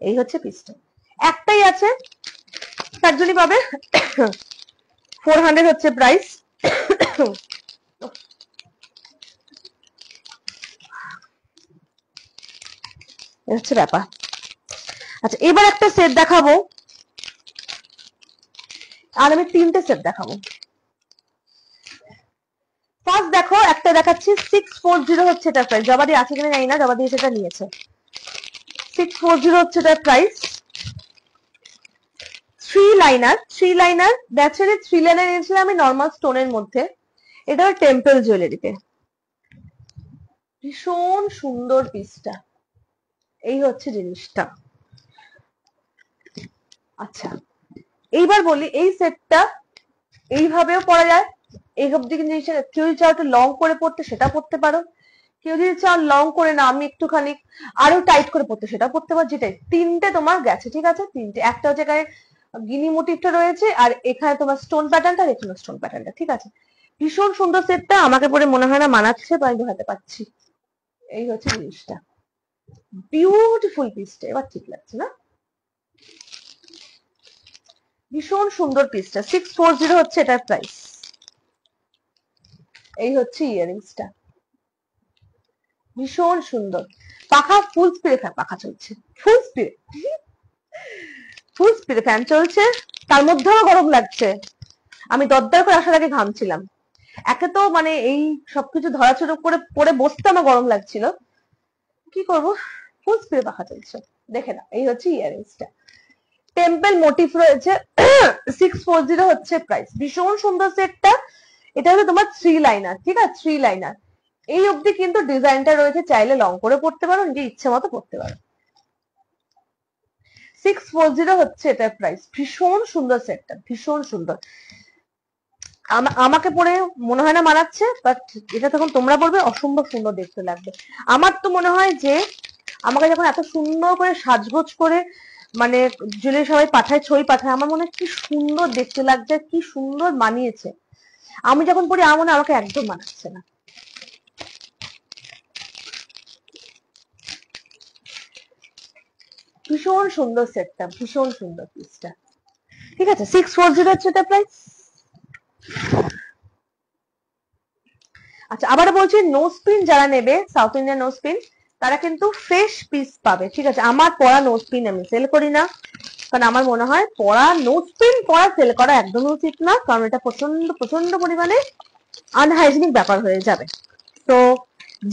এই হচ্ছে পিসটা, একটাই আছে, তার জন্যই পাবে 400 হচ্ছে প্রাইস। হচ্ছে ব্যাপার। আচ্ছা, এবার একটা সেট দেখাবো, আর আমি 3টে সেট দেখাবো। ফার্স্ট দেখো, একটা দেখাচ্ছি 640 হচ্ছে এটা প্রাইস। জবাদি আছে কিনা জানি না, জবাদি সেটা নিয়েছে। 640 হচ্ছে এটার প্রাইস। থ্রি লাইনার ব্যাচের থ্রি লাইনার নিয়েছিলাম আমি নর্মাল স্টোনের মধ্যে। এটা টেম্পল জুয়েলারিতে। ভীষণ সুন্দর পিসটা। এই হচ্ছে জিনিসটা। আচ্ছা, এইবার বলি, এই সেটটা এইভাবেও পরা যায়। এই অব্দি জিনিসটা কেউ যদি চাও একটু লং করে পড়তে সেটা পড়তে পারো, কেউ যদি চাও লং করে না আমি একটুখানি আরো টাইট করে পড়তে সেটা পড়তে পারো। যেটাই, তিনটে তোমার গেছে, ঠিক আছে? তিনটে, একটা হচ্ছে এখানে গিনি মোটিভটা রয়েছে, আর এখানে তোমার স্টোন প্যাটার্নটা, আর এখানে স্টোন প্যাটার্নটা, ঠিক আছে? ভীষণ সুন্দর সেটটা। আমাকে পরে মনে হয় না মানাচ্ছে, তো আমি দেখাতে পাচ্ছি। এই হচ্ছে জিনিসটা, বিউটিফুল পিসটা। এবার ঠিক লাগছে না? ভীষণ সুন্দর পিসটা। 640 হচ্ছে এটার প্রাইস। এই হচ্ছে ইয়ারিংসটা, ভীষণ সুন্দর। পাখা ফুল স্পিডে পাখা চলছে, ফুল স্পিডে, ফুল স্পিডে ফ্যান চলছে, তার মধ্যেও গরম লাগছে। আমি দরদর করে আসার আগে ঘামছিলাম। একে তো মানে এই সবকিছু ধরাচড়ো করে পরে বসতে আমার গরম লাগছিল, কি করব, ফুল স্পিডে পাখা চলছে। দেখে না, এই হচ্ছে ইয়ারিংসটা। টেম্পল মোটিভ রয়েছে। 640 হচ্ছে প্রাইস। ভীষণ সুন্দর সেটটা। এটা হচ্ছে তোমার থ্রি লাইনার, ঠিক আছে? Three liner. এই অবধি কিন্তু ডিজাইনটা রয়েছে, চাইলে লং করে পড়তে পারো, নিজের ইচ্ছে মতো পড়তে পারো। 640 হচ্ছে এটার প্রাইস। ভীষণ সুন্দর সেটটা, ভীষণ সুন্দর। আমাকে পরে মনে হয় না মানাচ্ছে, বাট এটা তখন তোমরা পড়বে অসম্ভব সুন্দর দেখতে লাগবে। আমার তো মনে হয় যে আমাকে যখন এত সুন্দর করে সাজগোজ করে মানে জুয়েলারি সবাই পাঠায়, ছবি পাঠায়, আমার মনে হয় কি সুন্দর দেখতে লাগছে, কি সুন্দর মানিয়েছে। আমি যখন পড়ি আমার মনে হয় আমাকে একদম মানাচ্ছে না। ভীষণ সুন্দর সেটটা, ভীষণ সুন্দর পিসটা, ঠিক আছে? 640 হচ্ছে এটা প্রাইস। আচ্ছা, আবার বলছি, নোজ পিন যারা নেবে, সাউথ ইন্ডিয়ান নোজ পিন, তারা কিন্তু ফ্রেশ পিস পাবে, ঠিক আছে? আমার পরা নোজ পিন আমি সেল করি না, কারণ আমার মনে হয় পরা নোজ পিন পরা সেল করা একদমই উচিত না, কারণ এটা প্রচন্ড প্রচন্ড পরিমাণে আনহাইজিনিক ব্যাপার হয়ে যাবে। তো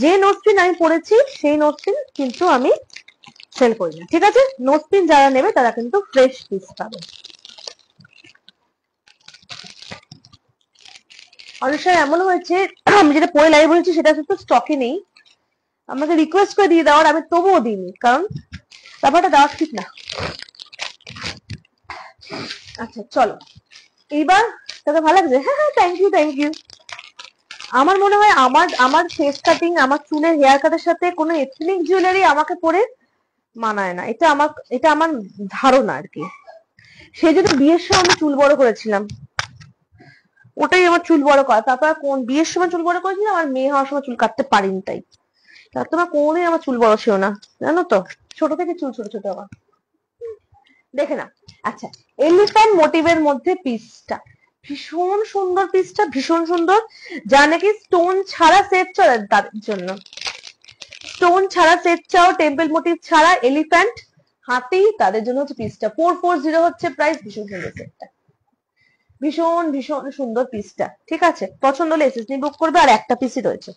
যে নোজ পিন আমি পরেছি সেই নোজ পিন কিন্তু আমি সেল করি না, ঠিক আছে? নোজ পিন যারা নেবে তারা কিন্তু ফ্রেশ পিস পাবে। অনেক সময় এমন হয়েছে আমি যেটা পরে লাইভ বলেছি সেটা কিন্তু স্টকে নেই, আমাকে রিকোয়েস্ট করে দিয়ে দেওয়ার, আমি তবুও দিইনি, কারণ ব্যাপারটা দেওয়া ঠিক না। আচ্ছা চলো, এইবার তোকে ভালো লাগছে? হ্যাঁ হ্যাঁ, থ্যাংক ইউ থ্যাংক ইউ। আমার মনে হয় আমার আমার ফেস কাটিং, আমার চুলের হেয়ার কাটের সাথে কোনো এথনিক জুয়েলারি আমাকে পরে মানায় না। এটা আমার ধারণা আর কি। সেই জন্য বিয়ের সময় আমি চুল বড় করেছিলাম, ওটাই আমার চুল বড় করা। তারপর কোন বিয়ের সময় চুল বড় করেছিলাম, আর মেয়ে হওয়ার সময় চুল কাটতে পারিনি, তাই তোমার কোনোদিন আমার চুল বড় ছিল না, জানো তো? ছোট থেকে চুল ছোট ছোট আমার, দেখে না। আচ্ছা, এলিফ্যান্ট মোটিভের মধ্যে পিসটা, ভীষণ সুন্দর পিসটা, ভীষণ সুন্দর। যা নাকি স্টোন ছাড়া সেট চলে তাদের জন্য, স্টোন ছাড়া সেট চাও, টেম্পল মোটিভ ছাড়া, এলিফ্যান্ট হাতি, তাদের জন্য হচ্ছে পিসটা। 440 হচ্ছে প্রাইস। ভীষণ সুন্দর সেটটা, ভীষণ ভীষণ সুন্দর পিসটা, ঠিক আছে? পছন্দ হলে এসএসডি বুক করবে। আর একটা পিসই রয়েছে,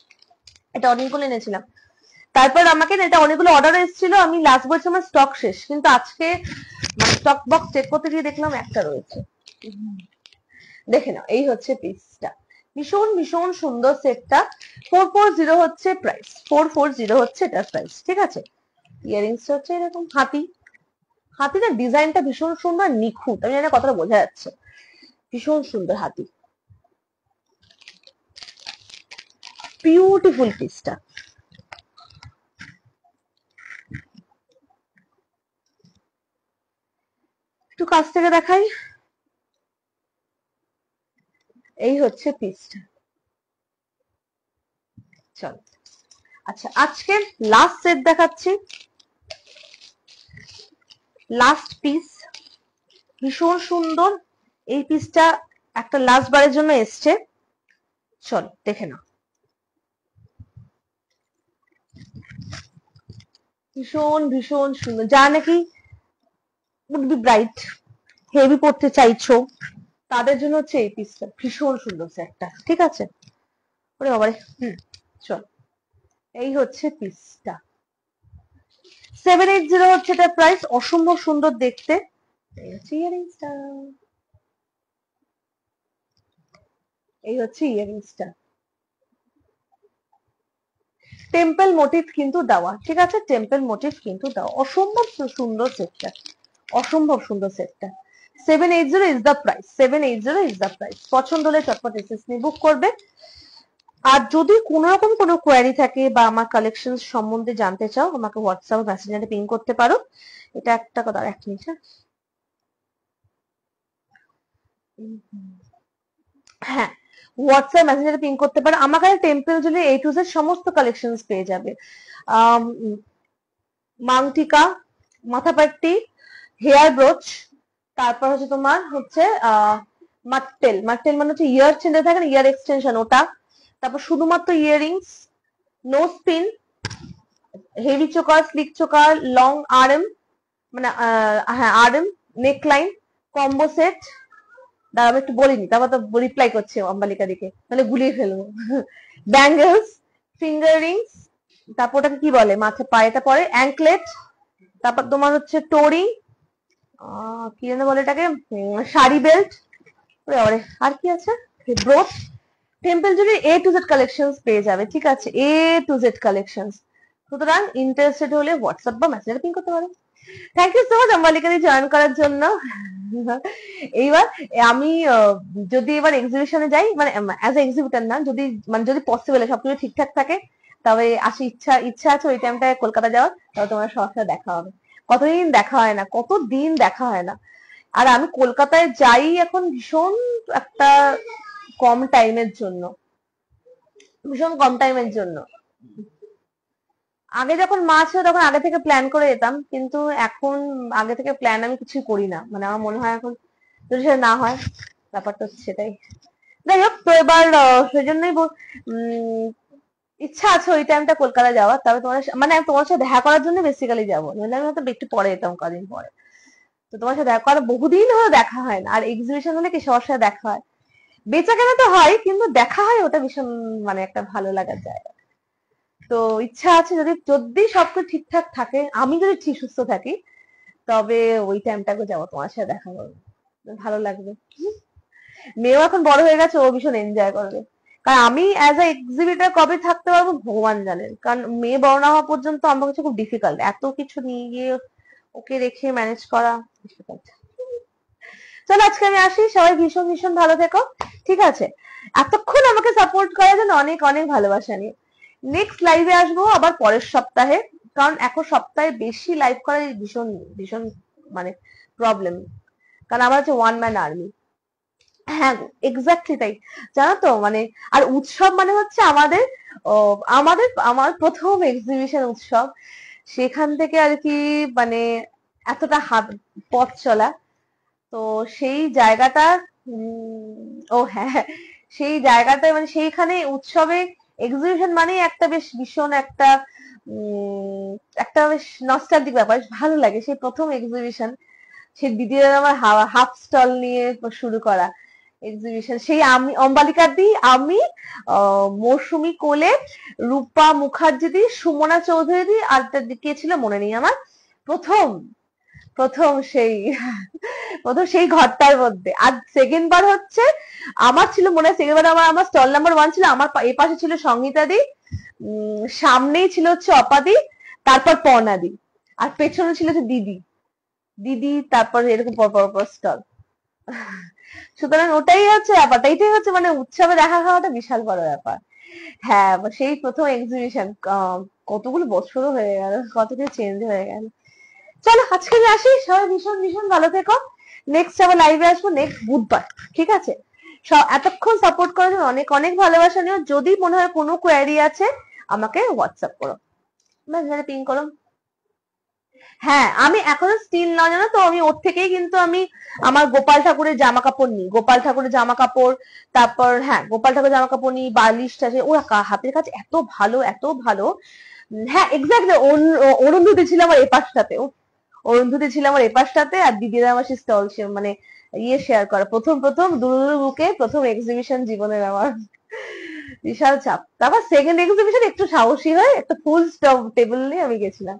এটা অনেকগুলো এনেছিলাম। তারপর আমাকে এটা অনেকগুলো অর্ডার এসেছিল, আমি লাস্ট বলছি আমার স্টক শেষ, কিন্তু আজকে মানে স্টক বক্স চেক করতে গিয়ে দেখলাম একটা রয়েছে। দেখে নাও, এই হচ্ছে পিসটা, ভীষণ ভীষণ সুন্দর সেটটা। 440 হচ্ছে প্রাইস, 440 হচ্ছে এটার প্রাইস, ঠিক আছে? ইয়ারিংস হচ্ছে এরকম হাতি, হাতিটার ডিজাইনটা ভীষণ সুন্দর, নিখুঁত। আমি জানি না কতটা বোঝা যাচ্ছে, ভীষণ সুন্দর হাতি, বিউটিফুল পিসটা। একটু কাছ থেকে দেখাই, এই হচ্ছে পিসটা। চল, আচ্ছা আজকের লাস্ট সেট দেখাচ্ছি, লাস্ট পিস, ভীষণ সুন্দর। এই পিসটা একটা লাস্ট বারের জন্য এসছে, চল দেখে নাও। ভীষণ ভীষণ সুন্দর, যা নাকি উড বি ব্রাইট, হেভি পড়তে চাইছো তাদের জন্য হচ্ছে এই পিসটা ভীষণ সুন্দর সেটটা, ঠিক আছে। ওরে বাবারে, চল, এই হচ্ছে পিসটা 780 হচ্ছে এটার প্রাইস, অসম্ভব সুন্দর দেখতে। এই হচ্ছে ইয়ারিংসটা, এই হচ্ছে ইয়ারিংসটা, টেম্পল মোটিভ কিন্তু দেওয়া, ঠিক আছে, টেম্পল মোটিভ কিন্তু দেওয়া, অসম্ভব সুন্দর সেটটা, অসম্ভব সুন্দর সেটটা। 780 is the price, 780 is the price. পছন্দ হলে চটপট এসএস নিয়ে বুক করবে। আর যদি কোনো রকম কোনো কোয়ারি থাকে বা আমার কালেকশন সম্বন্ধে জানতে চাও, আমাকে হোয়াটসঅ্যাপ মেসেঞ্জারে পিং করতে পারো। এটা একটা কথা, এক মিনিট, হ্যাঁ, হোয়াটসঅ্যাপ মেসেঞ্জারে পিং করতে পারো। আমার কাছে temple jewellery A to Z সমস্ত কালেকশনস পেয়ে যাবে। মাংটিকা, মাথাপাট্টি, হেয়ার ব্রোচ, তারপর হচ্ছে তোমার হচ্ছে মাট্টেল, মাট্টেল মানে হচ্ছে ইয়ার চেঞ্জ থাকে না, ইয়ার এক্সটেনশন ওটা, তারপর শুধুমাত্র earrings, nose pin, heavy choker, sleek choker, long arm, মানে হ্যাঁ arm, neck line, combo set. দাঁড়া আমি একটু বলিনি, তারপর তো রিপ্লাই করছে অম্বালিকা দিকে, তাহলে গুলিয়ে ফেলবো। ব্যাঙ্গেলস, ফিঙ্গার রিংস, তারপর ওটাকে কি বলে, মাথা পায়েটা পরে, অ্যাঙ্কলেট, তারপর তোমার হচ্ছে টোরি, কি যেন বলে এটাকে, শাড়ি বেল্ট, আর কি আছে, brooch. Temple jewellery A to Z collections পেয়ে যাবে, ঠিক আছে, A to Z কালেকশনস। সুতরাং ইন্টারেস্টেড হলে হোয়াটসঅ্যাপ বা মেসেঞ্জারে পিং করতে পারো। থ্যাংক ইউ সো মাচ অম্বালিকাদি জয়েন করার জন্য। এইবার আমি যদি এবার এক্সিবিশনে যাই, মানে অ্যাজ এ এক্সিবিটর না, যদি মানে যদি পসিবল সবকিছু ঠিকঠাক থাকে, তবে আসি, ইচ্ছা আছে ওই টাইমটায় কলকাতা যাওয়ার, তবে তোমার সবার সাথে দেখা হবে। কতদিন দেখা হয় না, কতদিন দেখা হয় না। আর আমি কলকাতায় যাই এখন ভীষণ একটা কম টাইমের জন্য, ভীষণ কম টাইমের জন্য। আগে যখন মা ছিল তখন আগে থেকে প্ল্যান করে যেতাম, কিন্তু এখন আগে থেকে প্ল্যান আমি কিছুই করি না, মানে আমার মনে হয় এখন যদি সেটা না হয়, ব্যাপারটা হচ্ছে সেটাই। যাই হোক, তো এবার সেই জন্যই ইচ্ছা আছে ওই টাইমটা কলকাতা যাওয়ার, তবে তোমার মানে আমি তোমার সাথে দেখা করার জন্য বেসিক্যালি যাবো, নইলে আমি হয়তো একটু পরে যেতাম, কদিন পরে। তো তোমার সাথে দেখা করার বহুদিন হলো দেখা হয় না, আর এক্সিবিশন হলে কি সবার সাথে দেখা হয়, বেচা কেনা তো হয় কিন্তু দেখা হয়, ওটা ভীষণ মানে একটা ভালো লাগার জায়গা। তো ইচ্ছা আছে যদি যদি সবকিছু ঠিকঠাক থাকে, আমি যদি ঠিক সুস্থ থাকি, তবে ওই টাইমটাকে যাবো, তোমার সাথে দেখা করবো, ভালো লাগবে। মেয়েও এখন বড় হয়ে গেছে, ও ভীষণ এনজয় করবে। কারণ আমি অ্যাজ এ এক্সিবিটর কবে থাকতে পারবো ভগবান জানেন, কারণ মেয়ে বড় না হওয়া পর্যন্ত আমার কাছে খুব ডিফিকাল্ট, এত কিছু নিয়ে গিয়ে ওকে রেখে ম্যানেজ করা ডিফিকাল্ট। চলো আজকে আমি আসি, সবাই ভীষণ ভীষণ ভালো থেকো, ঠিক আছে। এতক্ষণ আমাকে সাপোর্ট করার জন্য অনেক অনেক ভালোবাসা নিয়ে নেক্সট লাইভে আসবো আবার পরের সপ্তাহে, কারণ এখন সপ্তাহে বেশি লাইভ করা ভীষণ ভীষণ মানে প্রবলেম, কারণ আমার হচ্ছে ওয়ান ম্যান আর্মি। হ্যাঁ এক্স্যাক্টলি তাই, জানো তো মানে। আর উৎসব মানে হচ্ছে আমাদের আমার প্রথম এক্সিবিশন উৎসব, সেখান থেকে আর কি মানে এতটা হাত পথ চলা, তো সেই জায়গাটা ও হ্যাঁ, সেই জায়গাটা মানে সেইখানে উৎসবে এক্সিবিশন মানেই একটা বেশ ভীষণ একটা একটা বেশ নস্টালজিক ব্যাপার, ভালো লাগে। সেই প্রথম এক্সিবিশন, সেই দিদিরা আমার হাফ স্টল নিয়ে শুরু করা এক্সিবিশন, সেই আমি অম্বালিকা দি, আমি মৌসুমী কোলে, রূপা মুখার্জি দি, সুমনা চৌধুরী দি, আর কে ছিল মনে নেই আমার, প্রথম প্রথম সেই প্রথম সেই ঘরটার মধ্যে। আর সেকেন্ড বার হচ্ছে আমার ছিল মনে হয়, সেকেন্ড বার আমার স্টল নাম্বার 1 ছিল, আমার এই পাশে ছিল সঙ্গীতা দি, সামনেই ছিল হচ্ছে অপাদি, তারপর পর্ণা দি, আর পেছনে ছিল হচ্ছে দিদি, দিদি তারপর এরকম পর স্টল। সুতরাং ওটাই হচ্ছে ব্যাপারটা, এইটাই হচ্ছে মানে উৎসবে দেখা খাওয়াটা বিশাল বড় ব্যাপার। হ্যাঁ সেই প্রথম এক্সিবিশন, কতগুলো বছরও হয়ে গেল, কত কিছু চেঞ্জ হয়ে গেল। চলো আজকে আমি আসি, সবাই ভীষণ ভীষণ ভালো থেকো। নেক্সট আবার লাইভে আসবো নেক্সট বুধবার, ঠিক আছে। এতক্ষণ সাপোর্ট করার জন্য অনেক অনেক ভালোবাসা নিও। যদি মনে হয় কোনো কোয়ারি আছে আমাকে হোয়াটসঅ্যাপ করো, মেসেঞ্জারে পিং করো। হ্যাঁ আমি এখনো স্টিল না, জানো তো, আমি ওর থেকেই কিন্তু আমি আমার গোপাল ঠাকুরের জামা কাপড় নিই, গোপাল ঠাকুরের জামা কাপড়, তারপর হ্যাঁ গোপাল ঠাকুরের জামা কাপড় নিই, বালিশ আছে, ওরা হাতের কাছে এত ভালো এত ভালো। হ্যাঁ এক্স্যাক্টলি, অরুন্ধতি ছিল আমার এই পাশটাতে, অরুন্ধতি ছিল আমার এপাশটাতে, আর দিদিরা আমার সেই স্টল মানে ইয়ে শেয়ার করা, প্রথম প্রথম দুরু বুকে প্রথম এক্সিবিশন জীবনের আমার, বিশাল চাপ। তারপর সেকেন্ড এক্সিবিশন একটু সাহসী হয়ে একটা ফুল স্টপ টেবিল নিয়ে আমি গেছিলাম।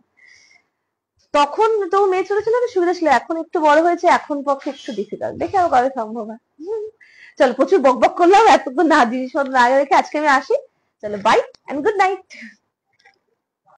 তখন তো মেয়ে ছোট ছিল, একটা সুবিধা ছিল, এখন একটু বড় হয়েছে, এখন পক্ষে একটু ডিফিকাল্ট, দেখে আর কবে সম্ভব হয়। চলো, প্রচুর বক বক করলাম, এতক্ষণ না জিনিসপত্র না রেখে আজকে আমি আসি। চলো, বাই এন্ড গুড নাইট।